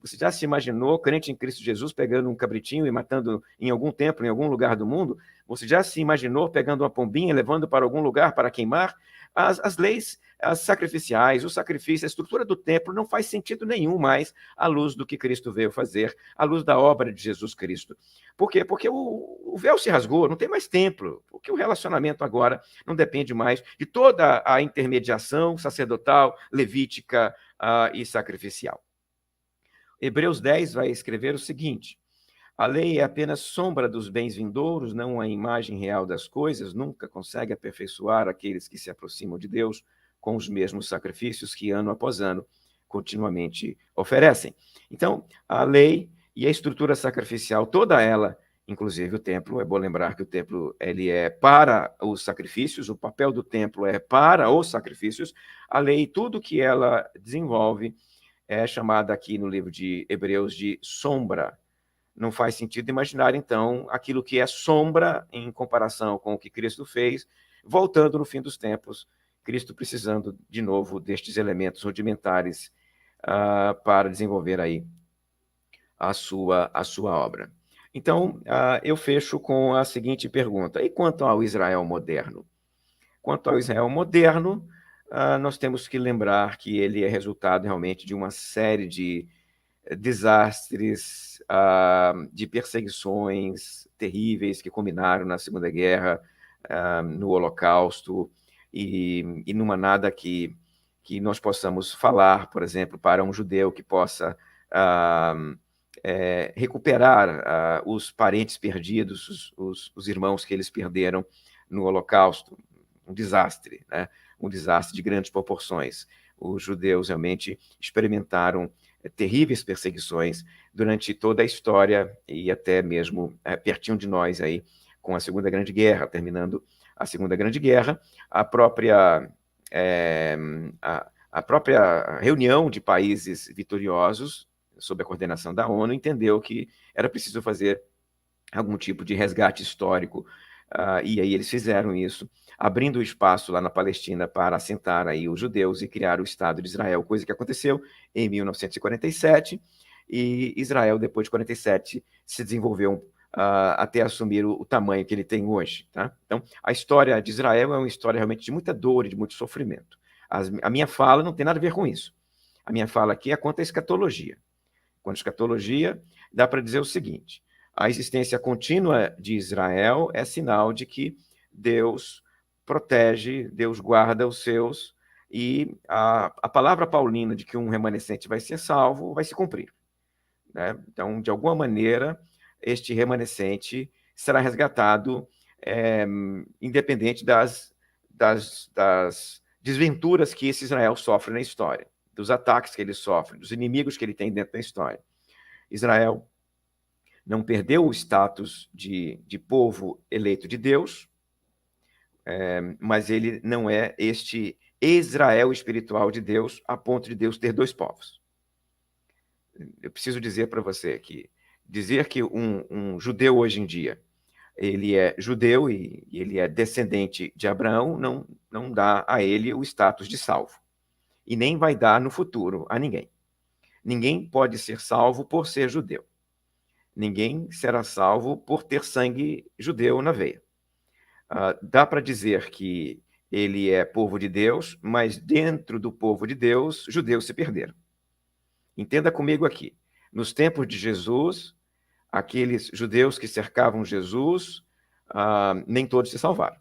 Você já se imaginou, crente em Cristo Jesus, pegando um cabritinho e matando em algum templo, em algum lugar do mundo? Você já se imaginou pegando uma pombinha e levando para algum lugar para queimar? As leis as sacrificiais, o sacrifício, a estrutura do templo não faz sentido nenhum mais à luz do que Cristo veio fazer, à luz da obra de Jesus Cristo. Por quê? Porque o véu se rasgou, não tem mais templo, porque o relacionamento agora não depende mais de toda a intermediação sacerdotal, levítica e sacrificial. Hebreus 10 vai escrever o seguinte: a lei é apenas sombra dos bens vindouros, não a imagem real das coisas, nunca consegue aperfeiçoar aqueles que se aproximam de Deus com os mesmos sacrifícios que ano após ano continuamente oferecem. Então, a lei e a estrutura sacrificial, toda ela, inclusive o templo, é bom lembrar que o templo ele é para os sacrifícios, o papel do templo é para os sacrifícios, a lei, tudo que ela desenvolve, é chamada aqui no livro de Hebreus de sombra. Não faz sentido imaginar, então, aquilo que é sombra em comparação com o que Cristo fez, voltando no fim dos tempos, Cristo precisando, de novo, destes elementos rudimentares para desenvolver aí a sua obra. Então, eu fecho com a seguinte pergunta: e quanto ao Israel moderno? Quanto ao Israel moderno, nós temos que lembrar que ele é resultado realmente de uma série de desastres, de perseguições terríveis que culminaram na Segunda Guerra, no Holocausto, e não há nada que nós possamos falar, por exemplo, para um judeu que possa recuperar os parentes perdidos, os irmãos que eles perderam no Holocausto. Um desastre, né? Um desastre de grandes proporções. Os judeus realmente experimentaram terríveis perseguições durante toda a história e até mesmo pertinho de nós aí com a Segunda Grande Guerra. Terminando a Segunda Grande Guerra, a própria reunião de países vitoriosos sob a coordenação da ONU entendeu que era preciso fazer algum tipo de resgate histórico, e aí eles fizeram isso, abrindo espaço lá na Palestina para assentar aí os judeus e criar o Estado de Israel, coisa que aconteceu em 1947, e Israel, depois de 47, se desenvolveu até assumir o tamanho que ele tem hoje. Tá? Então, a história de Israel é uma história realmente de muita dor e de muito sofrimento. A minha fala não tem nada a ver com isso. A minha fala aqui é quanto à escatologia. Quanto à escatologia, dá para dizer o seguinte: a existência contínua de Israel é sinal de que Deus protege, Deus guarda os seus, e a palavra paulina de que um remanescente vai ser salvo vai se cumprir. Né? Então, de alguma maneira, este remanescente será resgatado, independente das desventuras que esse Israel sofre na história, dos ataques que ele sofre, dos inimigos que ele tem dentro da história. Israel não perdeu o status de povo eleito de Deus, mas ele não é este Israel espiritual de Deus, a ponto de Deus ter dois povos. Eu preciso dizer para você que dizer que um judeu hoje em dia, ele é judeu e ele é descendente de Abraão, não dá a ele o status de salvo. E nem vai dar no futuro a ninguém. Ninguém pode ser salvo por ser judeu. Ninguém será salvo por ter sangue judeu na veia. Dá para dizer que ele é povo de Deus, mas dentro do povo de Deus, judeus se perderam. Entenda comigo aqui. Nos tempos de Jesus, aqueles judeus que cercavam Jesus, nem todos se salvaram.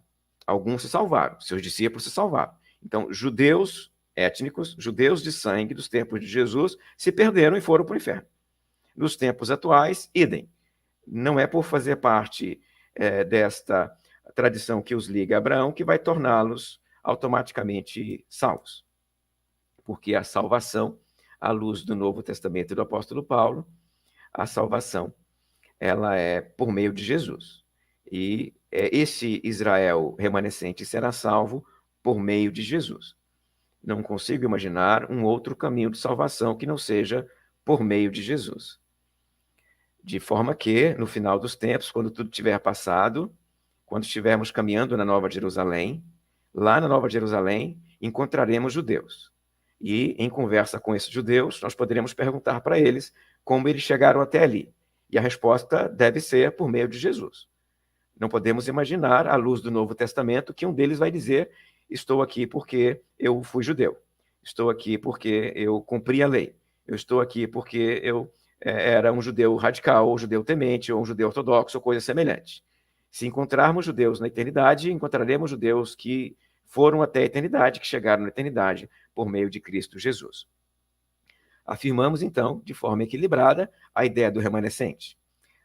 Alguns se salvaram, seus discípulos se salvaram. Então, judeus étnicos, judeus de sangue dos tempos de Jesus, se perderam e foram para o inferno. Nos tempos atuais, idem. Não é por fazer parte desta tradição que os liga a Abraão que vai torná-los automaticamente salvos. Porque a salvação, à luz do Novo Testamento e do apóstolo Paulo, a salvação, ela é por meio de Jesus. E esse Israel remanescente será salvo por meio de Jesus. Não consigo imaginar um outro caminho de salvação que não seja por meio de Jesus. De forma que, no final dos tempos, quando tudo tiver passado, quando estivermos caminhando na Nova Jerusalém, lá na Nova Jerusalém, encontraremos judeus. E, em conversa com esses judeus, nós poderemos perguntar para eles como eles chegaram até ali. E a resposta deve ser por meio de Jesus. Não podemos imaginar, à luz do Novo Testamento, que um deles vai dizer: estou aqui porque eu fui judeu. Estou aqui porque eu cumpri a lei. Eu estou aqui porque eu era um judeu radical, ou judeu temente, ou um judeu ortodoxo, ou coisa semelhante. Se encontrarmos judeus na eternidade, encontraremos judeus que foram até a eternidade, que chegaram na eternidade por meio de Cristo Jesus. Afirmamos, então, de forma equilibrada, a ideia do remanescente,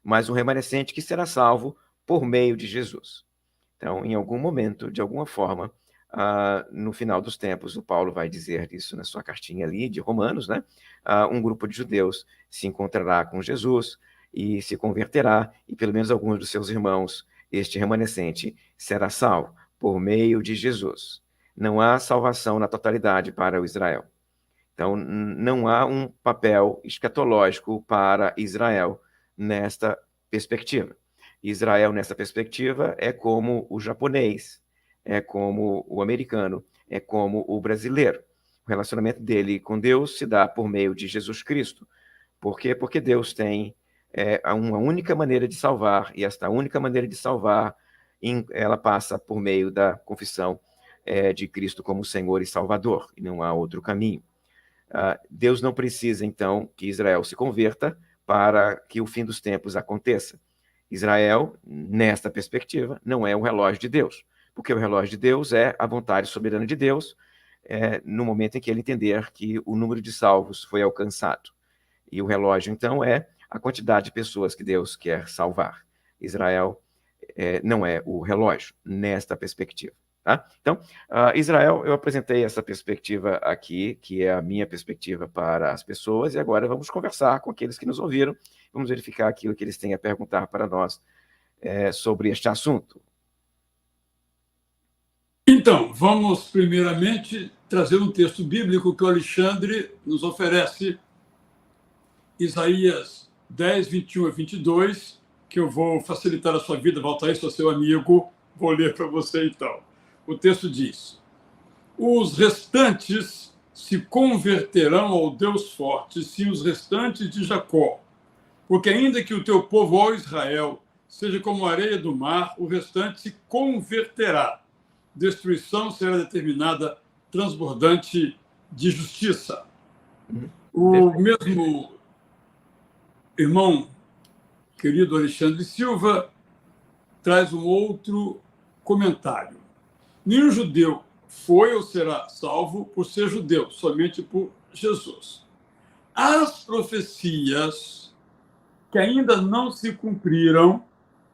mas um remanescente que será salvo por meio de Jesus. Então, em algum momento, de alguma forma, no final dos tempos, o Paulo vai dizer isso na sua cartinha ali de Romanos, né? Um grupo de judeus se encontrará com Jesus e se converterá, e pelo menos alguns dos seus irmãos, este remanescente, será salvo por meio de Jesus. Não há salvação na totalidade para o Israel. Então, não há um papel escatológico para Israel nesta perspectiva. Israel, nessa perspectiva, é como o japonês, é como o americano, é como o brasileiro. O relacionamento dele com Deus se dá por meio de Jesus Cristo. Por quê? Porque Deus tem uma única maneira de salvar, e esta única maneira de salvar, ela passa por meio da confissão de Cristo como Senhor e Salvador, e não há outro caminho. Deus não precisa, então, que Israel se converta para que o fim dos tempos aconteça. Israel, nesta perspectiva, não é o relógio de Deus, porque o relógio de Deus é a vontade soberana de Deus, no momento em que ele entender que o número de salvos foi alcançado. E o relógio, então, é a quantidade de pessoas que Deus quer salvar. Israel não é o relógio nesta perspectiva. Tá? Então, Israel, eu apresentei essa perspectiva aqui, que é a minha perspectiva para as pessoas, e agora vamos conversar com aqueles que nos ouviram, vamos verificar aquilo que eles têm a perguntar para nós sobre este assunto. Então, vamos primeiramente trazer um texto bíblico que o Alexandre nos oferece, Isaías 10, 21 a 22, que eu vou facilitar a sua vida, Valtair, sou seu amigo, vou ler para você então. O texto diz: os restantes se converterão ao Deus forte, sim, os restantes de Jacó. Porque ainda que o teu povo, ó Israel, seja como a areia do mar, o restante se converterá. Destruição será determinada, transbordante de justiça. O mesmo irmão, querido Alexandre Silva, traz um outro comentário. Nenhum judeu foi ou será salvo por ser judeu, somente por Jesus. As profecias que ainda não se cumpriram,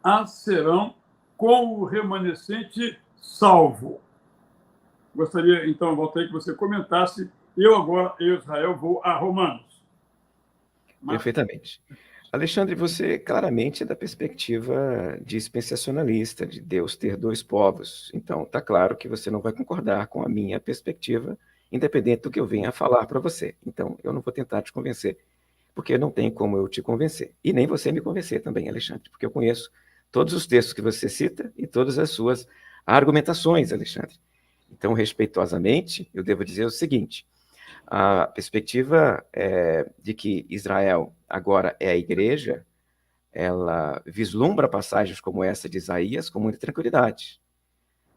as serão com o remanescente salvo. Gostaria, então, Valtair, que você comentasse. Eu, Israel, vou a Romanos. Perfeitamente. Alexandre, você claramente é da perspectiva dispensacionalista, de Deus ter dois povos. Então, está claro que você não vai concordar com a minha perspectiva, independente do que eu venha a falar para você. Então, eu não vou tentar te convencer, porque não tem como eu te convencer. E nem você me convencer também, Alexandre, porque eu conheço todos os textos que você cita e todas as suas argumentações, Alexandre. Então, respeitosamente, eu devo dizer o seguinte: a perspectiva de que Israel agora é a igreja, ela vislumbra passagens como essa de Isaías com muita tranquilidade,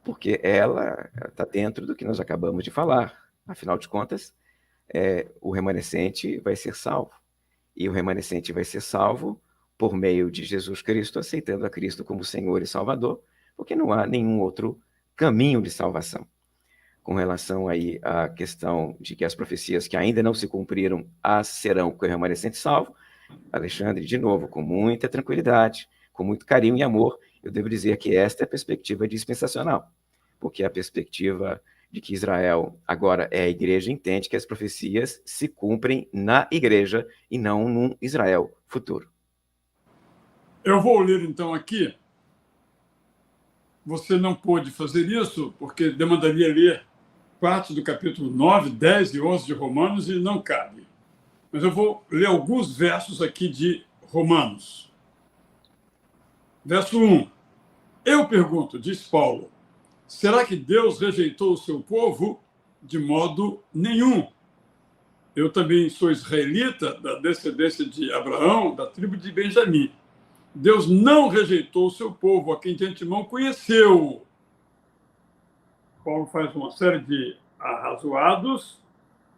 porque ela está dentro do que nós acabamos de falar. Afinal de contas, o remanescente vai ser salvo. E o remanescente vai ser salvo por meio de Jesus Cristo, aceitando a Cristo como Senhor e Salvador, porque não há nenhum outro caminho de salvação. Com relação aí à questão de que as profecias que ainda não se cumpriram, as serão com o remanescente salvo, Alexandre, de novo, com muita tranquilidade, com muito carinho e amor, eu devo dizer que esta é a perspectiva dispensacional, porque a perspectiva de que Israel agora é a igreja entende que as profecias se cumprem na igreja e não num Israel futuro. Eu vou ler então aqui. Você não pôde fazer isso porque demandaria ler parte do capítulo 9, 10 e 11 de Romanos e não cabe. Mas eu vou ler alguns versos aqui de Romanos. Verso 1. Eu pergunto, diz Paulo, será que Deus rejeitou o seu povo? De modo nenhum. Eu também sou israelita, da descendência de Abraão, da tribo de Benjamim. Deus não rejeitou o seu povo, a quem de antemão conheceu. Paulo faz uma série de arrazoados.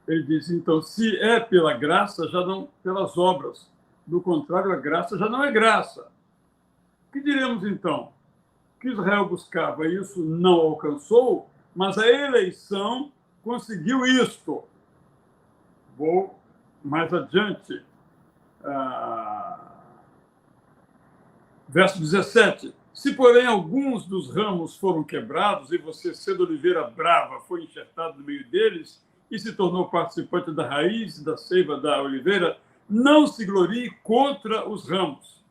Ele diz, então, se é pela graça, já não pelas obras. Do contrário, a graça já não é graça. O que diremos, então? Que Israel buscava, isso não alcançou, mas a eleição conseguiu isto. Vou mais adiante. Verso 17. Se, porém, alguns dos ramos foram quebrados e você, sendo oliveira brava, foi enxertado no meio deles e se tornou participante da raiz e da seiva da oliveira, não se glorie contra os ramos.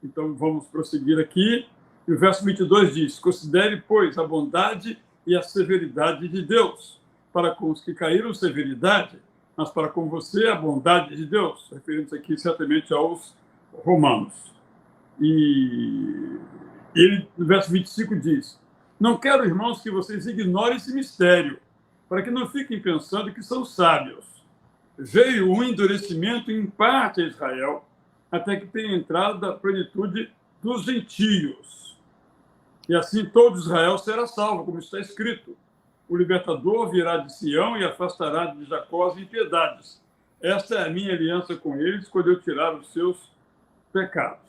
Então, vamos prosseguir aqui. E o verso 22 diz, considere, pois, a bondade e a severidade de Deus. Para com os que caíram, severidade, mas para com você, a bondade de Deus. Referindo-se aqui certamente aos romanos. E ele, no verso 25, diz, não quero, irmãos, que vocês ignorem esse mistério, para que não fiquem pensando que são sábios. Veio um endurecimento em parte a Israel, até que tenha entrado a plenitude dos gentios. E assim todo Israel será salvo, como está escrito. O libertador virá de Sião e afastará de Jacó as impiedades. Esta é a minha aliança com eles, quando eu tirar os seus pecados.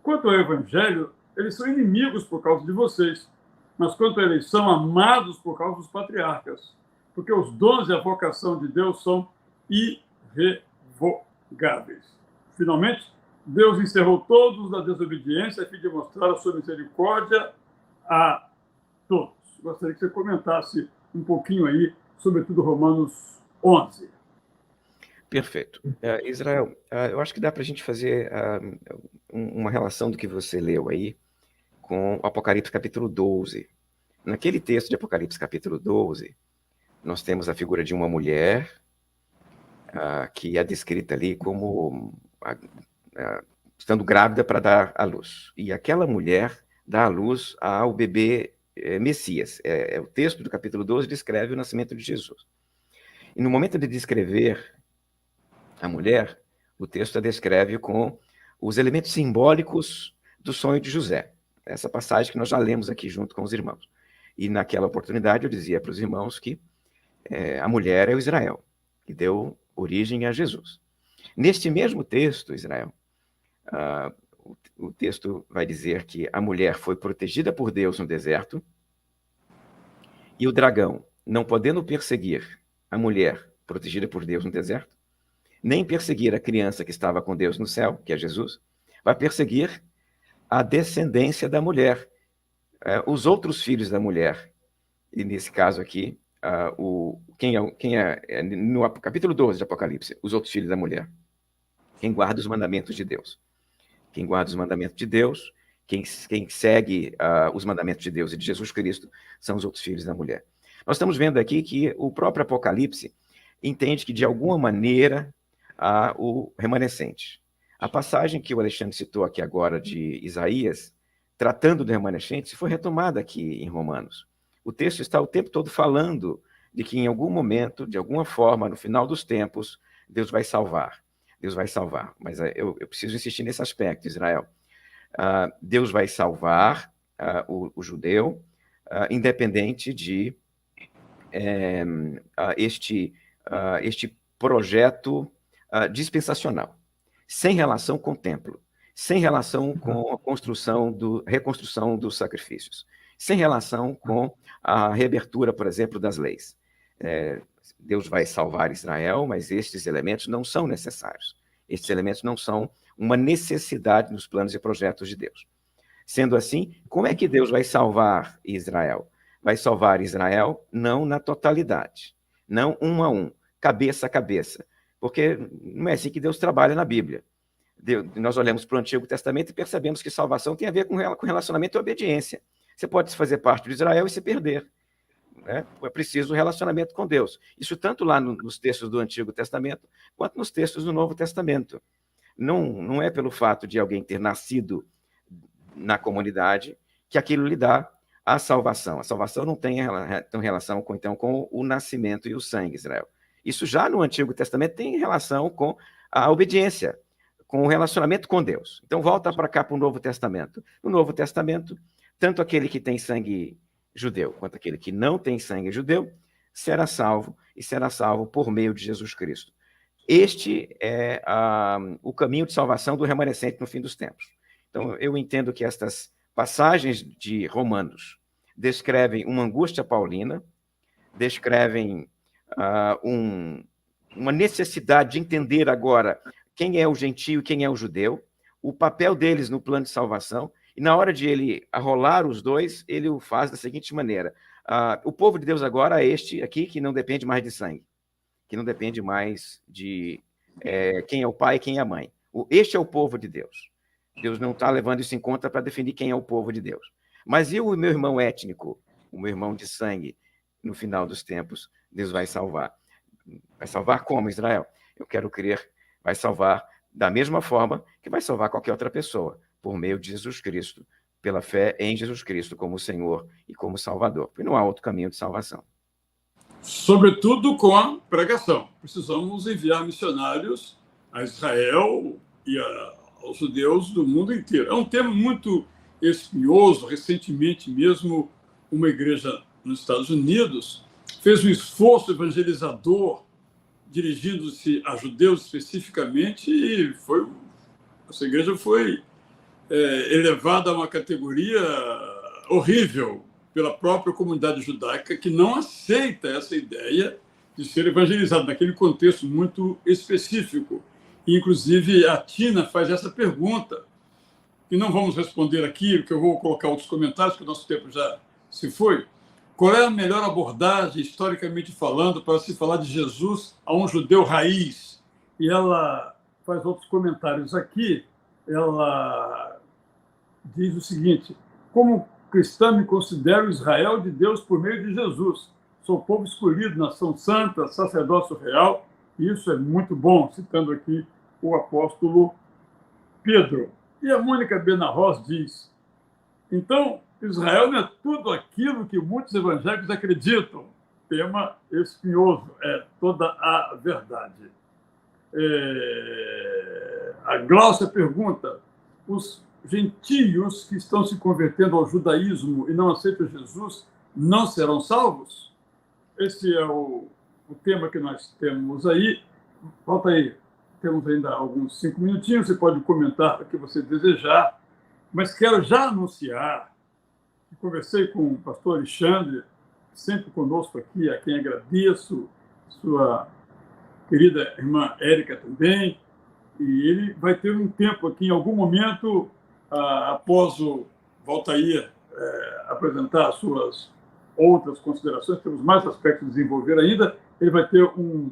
Quanto ao evangelho, eles são inimigos por causa de vocês, mas quanto à eleição, amados por causa dos patriarcas, porque os dons e a vocação de Deus são irrevogáveis. Finalmente, Deus encerrou todos na desobediência a fim de mostrar a sua misericórdia a todos. Gostaria que você comentasse um pouquinho aí, sobretudo Romanos 11. Perfeito. Israel, eu acho que dá para a gente fazer uma relação do que você leu aí com Apocalipse capítulo 12. Naquele texto de Apocalipse capítulo 12, nós temos a figura de uma mulher que é descrita ali como estando grávida para dar à luz. E aquela mulher dá à luz ao bebê Messias. O texto do capítulo 12 descreve o nascimento de Jesus. E no momento de descrever a mulher, o texto a descreve com os elementos simbólicos do sonho de José. Essa passagem que nós já lemos aqui junto com os irmãos. E naquela oportunidade eu dizia para os irmãos que a mulher é o Israel, que deu origem a Jesus. Neste mesmo texto, Israel, o texto vai dizer que a mulher foi protegida por Deus no deserto e o dragão, não podendo perseguir a mulher protegida por Deus no deserto, nem perseguir a criança que estava com Deus no céu, que é Jesus, vai perseguir a descendência da mulher, os outros filhos da mulher. E nesse caso aqui, no capítulo 12 de Apocalipse, os outros filhos da mulher. Quem guarda os mandamentos de Deus. Quem guarda os mandamentos de Deus, quem segue os mandamentos de Deus e de Jesus Cristo, são os outros filhos da mulher. Nós estamos vendo aqui que o próprio Apocalipse entende que, de alguma maneira, há o remanescente. A passagem que o Alexandre citou aqui agora de Isaías, tratando do remanescente, foi retomada aqui em Romanos. O texto está o tempo todo falando de que, em algum momento, de alguma forma, no final dos tempos, Deus vai salvar. Deus vai salvar. Mas eu preciso insistir nesse aspecto, Israel. Deus vai salvar o judeu, independente de este projeto dispensacional, sem relação com o templo, sem relação com a reconstrução dos sacrifícios, sem relação com a reabertura, por exemplo, das leis. Deus vai salvar Israel, mas estes elementos não são necessários. Estes elementos não são uma necessidade nos planos e projetos de Deus. Sendo assim, como é que Deus vai salvar Israel? Vai salvar Israel não na totalidade, não um a um, cabeça a cabeça, porque não é assim que Deus trabalha na Bíblia. Nós olhamos para o Antigo Testamento e percebemos que salvação tem a ver com relacionamento e obediência. Você pode fazer parte de Israel e se perder. É preciso um relacionamento com Deus. Isso tanto lá nos textos do Antigo Testamento, quanto nos textos do Novo Testamento. Não é pelo fato de alguém ter nascido na comunidade que aquilo lhe dá a salvação. A salvação não tem relação com o nascimento e o sangue, Israel. Isso já no Antigo Testamento tem relação com a obediência, com o relacionamento com Deus. Então, volta para cá para o Novo Testamento. No Novo Testamento, tanto aquele que tem sangue judeu quanto aquele que não tem sangue judeu será salvo, e será salvo por meio de Jesus Cristo. Este é o caminho de salvação do remanescente no fim dos tempos. Então, eu entendo que estas passagens de Romanos descrevem uma angústia paulina, descrevem uma necessidade de entender agora quem é o gentio e quem é o judeu, o papel deles no plano de salvação, e na hora de ele arrolar os dois, ele o faz da seguinte maneira: o povo de Deus agora é este aqui, que não depende mais de sangue, que não depende mais de quem é o pai e quem é a mãe. Este é o povo de Deus. Deus não está levando isso em conta para definir quem é o povo de Deus. Mas e o meu irmão étnico, o meu irmão de sangue, no final dos tempos, Deus vai salvar. Vai salvar como, Israel? Eu quero crer, vai salvar da mesma forma que vai salvar qualquer outra pessoa, por meio de Jesus Cristo, pela fé em Jesus Cristo como Senhor e como Salvador. Porque não há outro caminho de salvação. Sobretudo com a pregação. Precisamos enviar missionários a Israel e aos judeus do mundo inteiro. É um tema muito espinhoso. Recentemente mesmo, uma igreja nos Estados Unidos fez um esforço evangelizador dirigindo-se a judeus especificamente, e essa igreja foi elevada a uma categoria horrível pela própria comunidade judaica, que não aceita essa ideia de ser evangelizado naquele contexto muito específico. E, inclusive, a Tina faz essa pergunta, que não vamos responder aqui, porque eu vou colocar outros comentários, que o nosso tempo já se foi. Qual é a melhor abordagem, historicamente falando, para se falar de Jesus a um judeu raiz? E ela faz outros comentários aqui. Ela diz o seguinte: como cristã, me considero Israel de Deus por meio de Jesus. Sou povo escolhido, nação santa, sacerdócio real. E isso é muito bom, citando aqui o apóstolo Pedro. E a Mônica Benarros diz: então, Israel não é tudo aquilo que muitos evangélicos acreditam. Tema espinhoso, é toda a verdade. A Glaucia pergunta: os gentios que estão se convertendo ao judaísmo e não aceitam Jesus não serão salvos? Esse é o tema que nós temos aí. Volta aí, temos ainda alguns 5 minutinhos, você pode comentar o que você desejar, mas quero já anunciar que conversei com o pastor Alexandre, sempre conosco aqui, a quem agradeço, sua querida irmã Érica também, e ele vai ter um tempo aqui, em algum momento, após o Valtair apresentar as suas outras considerações, temos mais aspectos a desenvolver ainda, ele vai ter um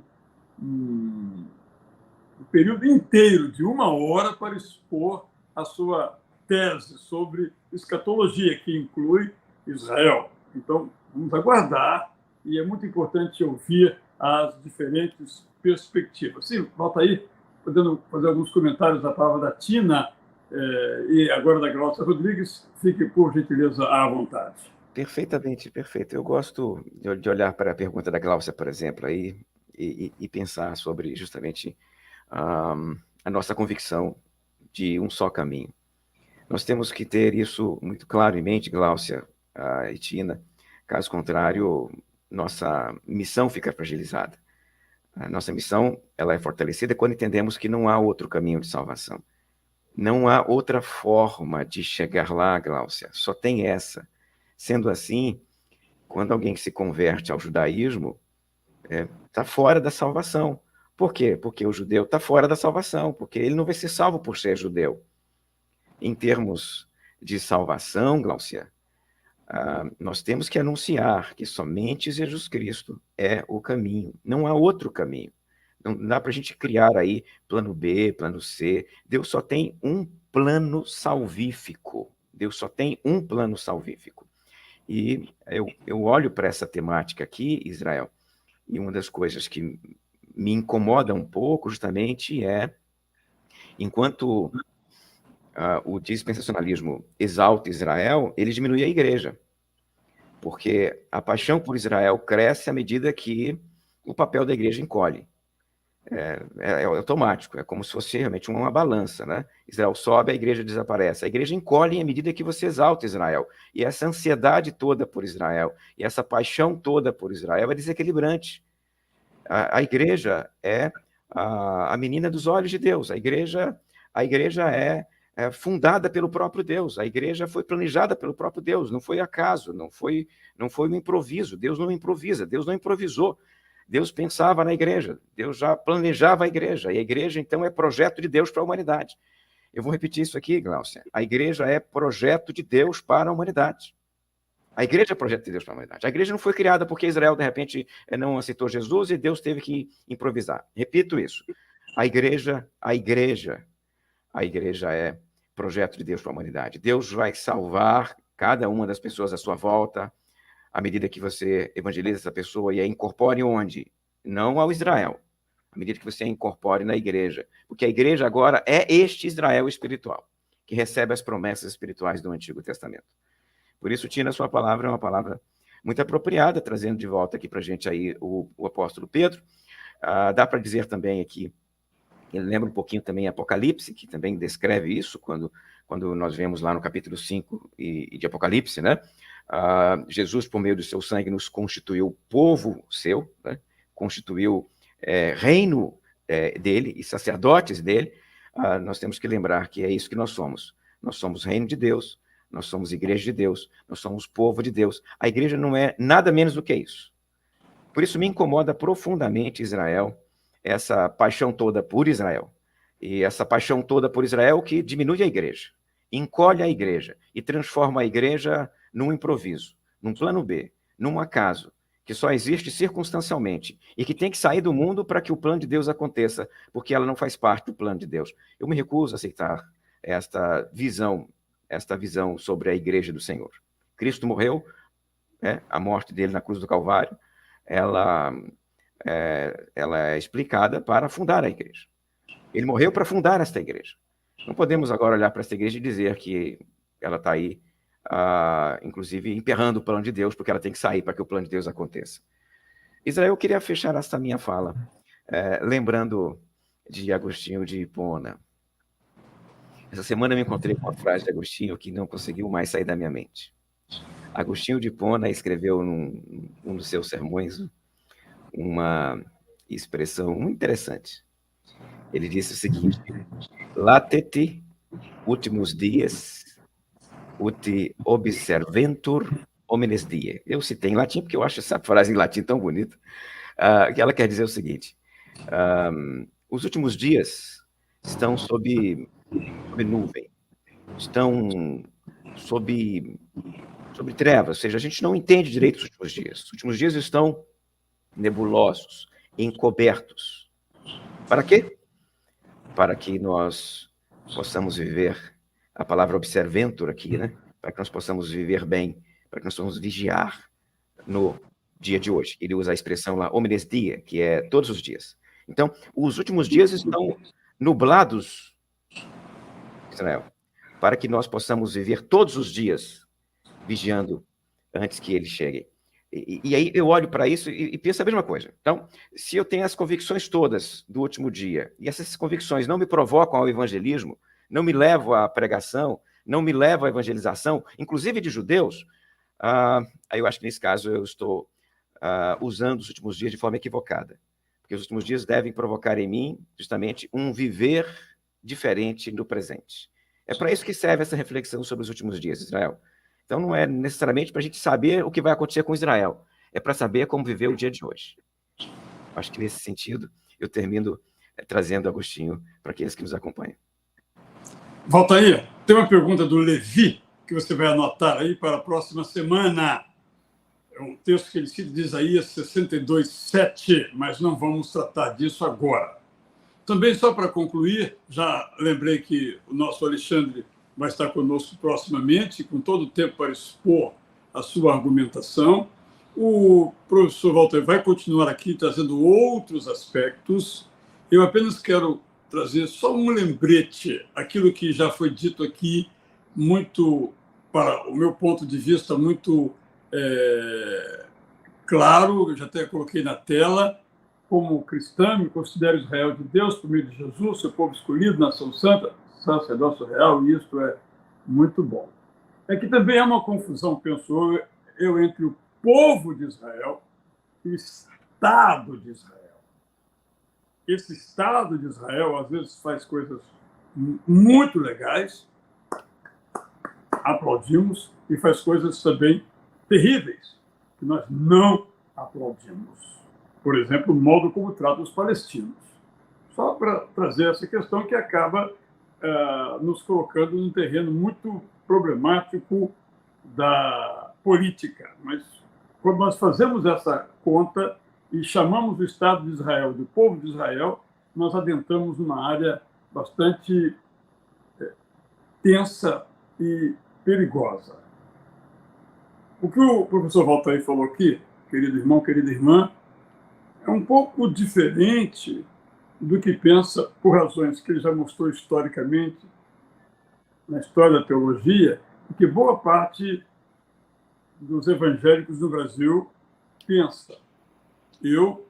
período inteiro de 1 hora para expor a sua tese sobre escatologia, que inclui Israel. Então, vamos aguardar, e é muito importante ouvir as diferentes perspectivas. Sim, volta aí, podendo fazer alguns comentários da palavra da Tina e agora da Glaucia Rodrigues. Fique, por gentileza, à vontade. Perfeitamente, perfeito. Eu gosto de olhar para a pergunta da Glaucia, por exemplo, aí, e pensar sobre justamente a nossa convicção de um só caminho. Nós temos que ter isso muito claro em mente, Glaucia e Tina. Caso contrário, nossa missão fica fragilizada. A nossa missão ela é fortalecida quando entendemos que não há outro caminho de salvação. Não há outra forma de chegar lá, Glaucia. Só tem essa. Sendo assim, quando alguém se converte ao judaísmo, está fora da salvação. Por quê? Porque o judeu está fora da salvação, porque ele não vai ser salvo por ser judeu. Em termos de salvação, Glaucia, nós temos que anunciar que somente Jesus Cristo é o caminho. Não há outro caminho. Não dá para a gente criar aí plano B, plano C. Deus só tem um plano salvífico. Deus só tem um plano salvífico. E eu olho para essa temática aqui, Israel, e uma das coisas que me incomoda um pouco justamente é, enquanto o dispensacionalismo exalta Israel, ele diminui a igreja. Porque a paixão por Israel cresce à medida que o papel da igreja encolhe. É automático, é como se fosse realmente uma balança, né? Israel sobe, a igreja desaparece. A igreja encolhe à medida que você exalta Israel. E essa ansiedade toda por Israel, e essa paixão toda por Israel é desequilibrante. A igreja é a menina dos olhos de Deus. A igreja é fundada pelo próprio Deus. A igreja foi planejada pelo próprio Deus. Não foi acaso, não foi um improviso. Deus não improvisa, Deus não improvisou. Deus pensava na igreja, Deus já planejava a igreja, e a igreja, então, é projeto de Deus para a humanidade. Eu vou repetir isso aqui, Glaucia. A igreja é projeto de Deus para a humanidade. A igreja é projeto de Deus para a humanidade. A igreja não foi criada porque Israel, de repente, não aceitou Jesus e Deus teve que improvisar. Repito isso. A igreja é projeto de Deus para a humanidade. Deus vai salvar cada uma das pessoas à sua volta, à medida que você evangeliza essa pessoa e a incorpore onde? Não ao Israel. À medida que você a incorpore na igreja. Porque a igreja agora é este Israel espiritual, que recebe as promessas espirituais do Antigo Testamento. Por isso, Tina, sua palavra é uma palavra muito apropriada, trazendo de volta aqui para a gente aí o apóstolo Pedro. Dá para dizer também aqui, ele lembra um pouquinho também Apocalipse, que também descreve isso, quando nós vemos lá no capítulo 5 de Apocalipse, né? Jesus, por meio do seu sangue, nos constituiu povo seu, né? Constituiu reino dele e sacerdotes dele. Nós temos que lembrar que é isso que nós somos. Nós somos reino de Deus, nós somos igreja de Deus, nós somos povo de Deus. A igreja não é nada menos do que isso. Por isso me incomoda profundamente Israel, essa paixão toda por Israel. E essa paixão toda por Israel que diminui a igreja, encolhe a igreja e transforma a igreja num improviso, num plano B, num acaso, que só existe circunstancialmente e que tem que sair do mundo para que o plano de Deus aconteça, porque ela não faz parte do plano de Deus. Eu me recuso a aceitar esta visão sobre a igreja do Senhor. Cristo morreu, a morte dele na cruz do Calvário, ela é explicada para fundar a igreja. Ele morreu para fundar esta igreja. Não podemos agora olhar para esta igreja e dizer que ela está aí, inclusive, emperrando o plano de Deus, porque ela tem que sair para que o plano de Deus aconteça. Israel, eu queria fechar esta minha fala lembrando de Agostinho de Hipona. Essa semana eu me encontrei com uma frase de Agostinho que não conseguiu mais sair da minha mente. Agostinho de Hipona escreveu num dos seus sermões uma expressão muito interessante. Ele disse o seguinte: latete últimos dias ut observentur homines die. Eu citei em latim porque eu acho essa frase em latim tão bonita, que ela quer dizer o seguinte: os últimos dias estão sob nuvem, estão sob trevas, ou seja, a gente não entende direito os últimos dias. Os últimos dias estão nebulosos, encobertos. Para quê? Para que nós possamos viver, a palavra observentur aqui, né? Para que nós possamos viver bem, para que nós possamos vigiar no dia de hoje. Ele usa a expressão lá, homines dia, que é todos os dias. Então, os últimos dias estão nublados, Israel, para que nós possamos viver todos os dias vigiando antes que ele chegue. E aí eu olho para isso e penso a mesma coisa. Então, se eu tenho as convicções todas do último dia, e essas convicções não me provocam ao evangelismo, não me levam à pregação, não me levam à evangelização, inclusive de judeus, aí eu acho que nesse caso eu estou usando os últimos dias de forma equivocada. Porque os últimos dias devem provocar em mim, justamente, um viver diferente no presente. É para isso que serve essa reflexão sobre os últimos dias, Israel. Então, não é necessariamente para a gente saber o que vai acontecer com Israel. É para saber como viver o dia de hoje. Acho que, nesse sentido, eu termino trazendo Agostinho para aqueles que nos acompanham. Valtair, tem uma pergunta do Levi, que você vai anotar aí para a próxima semana. É um texto que ele cita de Isaías 62:7, mas não vamos tratar disso agora. Também, só para concluir, já lembrei que o nosso Alexandre vai estar conosco proximamente, com todo o tempo para expor a sua argumentação. O professor Walter vai continuar aqui trazendo outros aspectos. Eu apenas quero trazer só um lembrete, aquilo que já foi dito aqui, muito, para o meu ponto de vista, muito claro, eu já até coloquei na tela, como cristã, me considero Israel de Deus, por meio de Jesus, seu povo escolhido, nação santa, sacerdócio real, e isto é muito bom. É que também há uma confusão, penso eu, entre o povo de Israel e o Estado de Israel. Esse Estado de Israel, às vezes, faz coisas muito legais, aplaudimos, e faz coisas também terríveis, que nós não aplaudimos. Por exemplo, o modo como trata os palestinos. Só para trazer essa questão que acaba nos colocando num terreno muito problemático da política. Mas quando nós fazemos essa conta e chamamos o Estado de Israel de povo de Israel, nós adentramos numa área bastante tensa e perigosa. O que o professor Valtair falou aqui, querido irmão, querida irmã, é um pouco diferente do que pensa, por razões que ele já mostrou historicamente na história da teologia, que boa parte dos evangélicos no Brasil pensa. Eu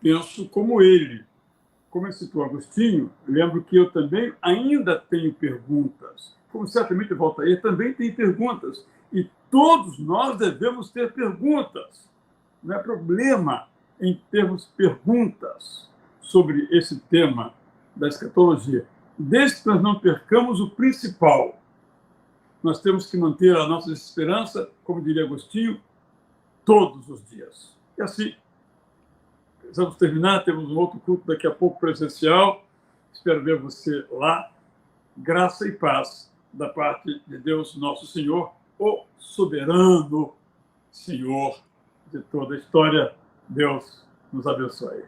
penso como ele. Como citou Agostinho, lembro que eu também ainda tenho perguntas. Como certamente o Valtair também tem perguntas. E todos nós devemos ter perguntas. Não é problema em termos perguntas sobre esse tema da escatologia. Desde que nós não percamos o principal, nós temos que manter a nossa esperança, como diria Agostinho, todos os dias. E assim, vamos terminar, temos um outro culto daqui a pouco presencial. Espero ver você lá. Graça e paz da parte de Deus, nosso Senhor, o soberano Senhor de toda a história. Deus nos abençoe.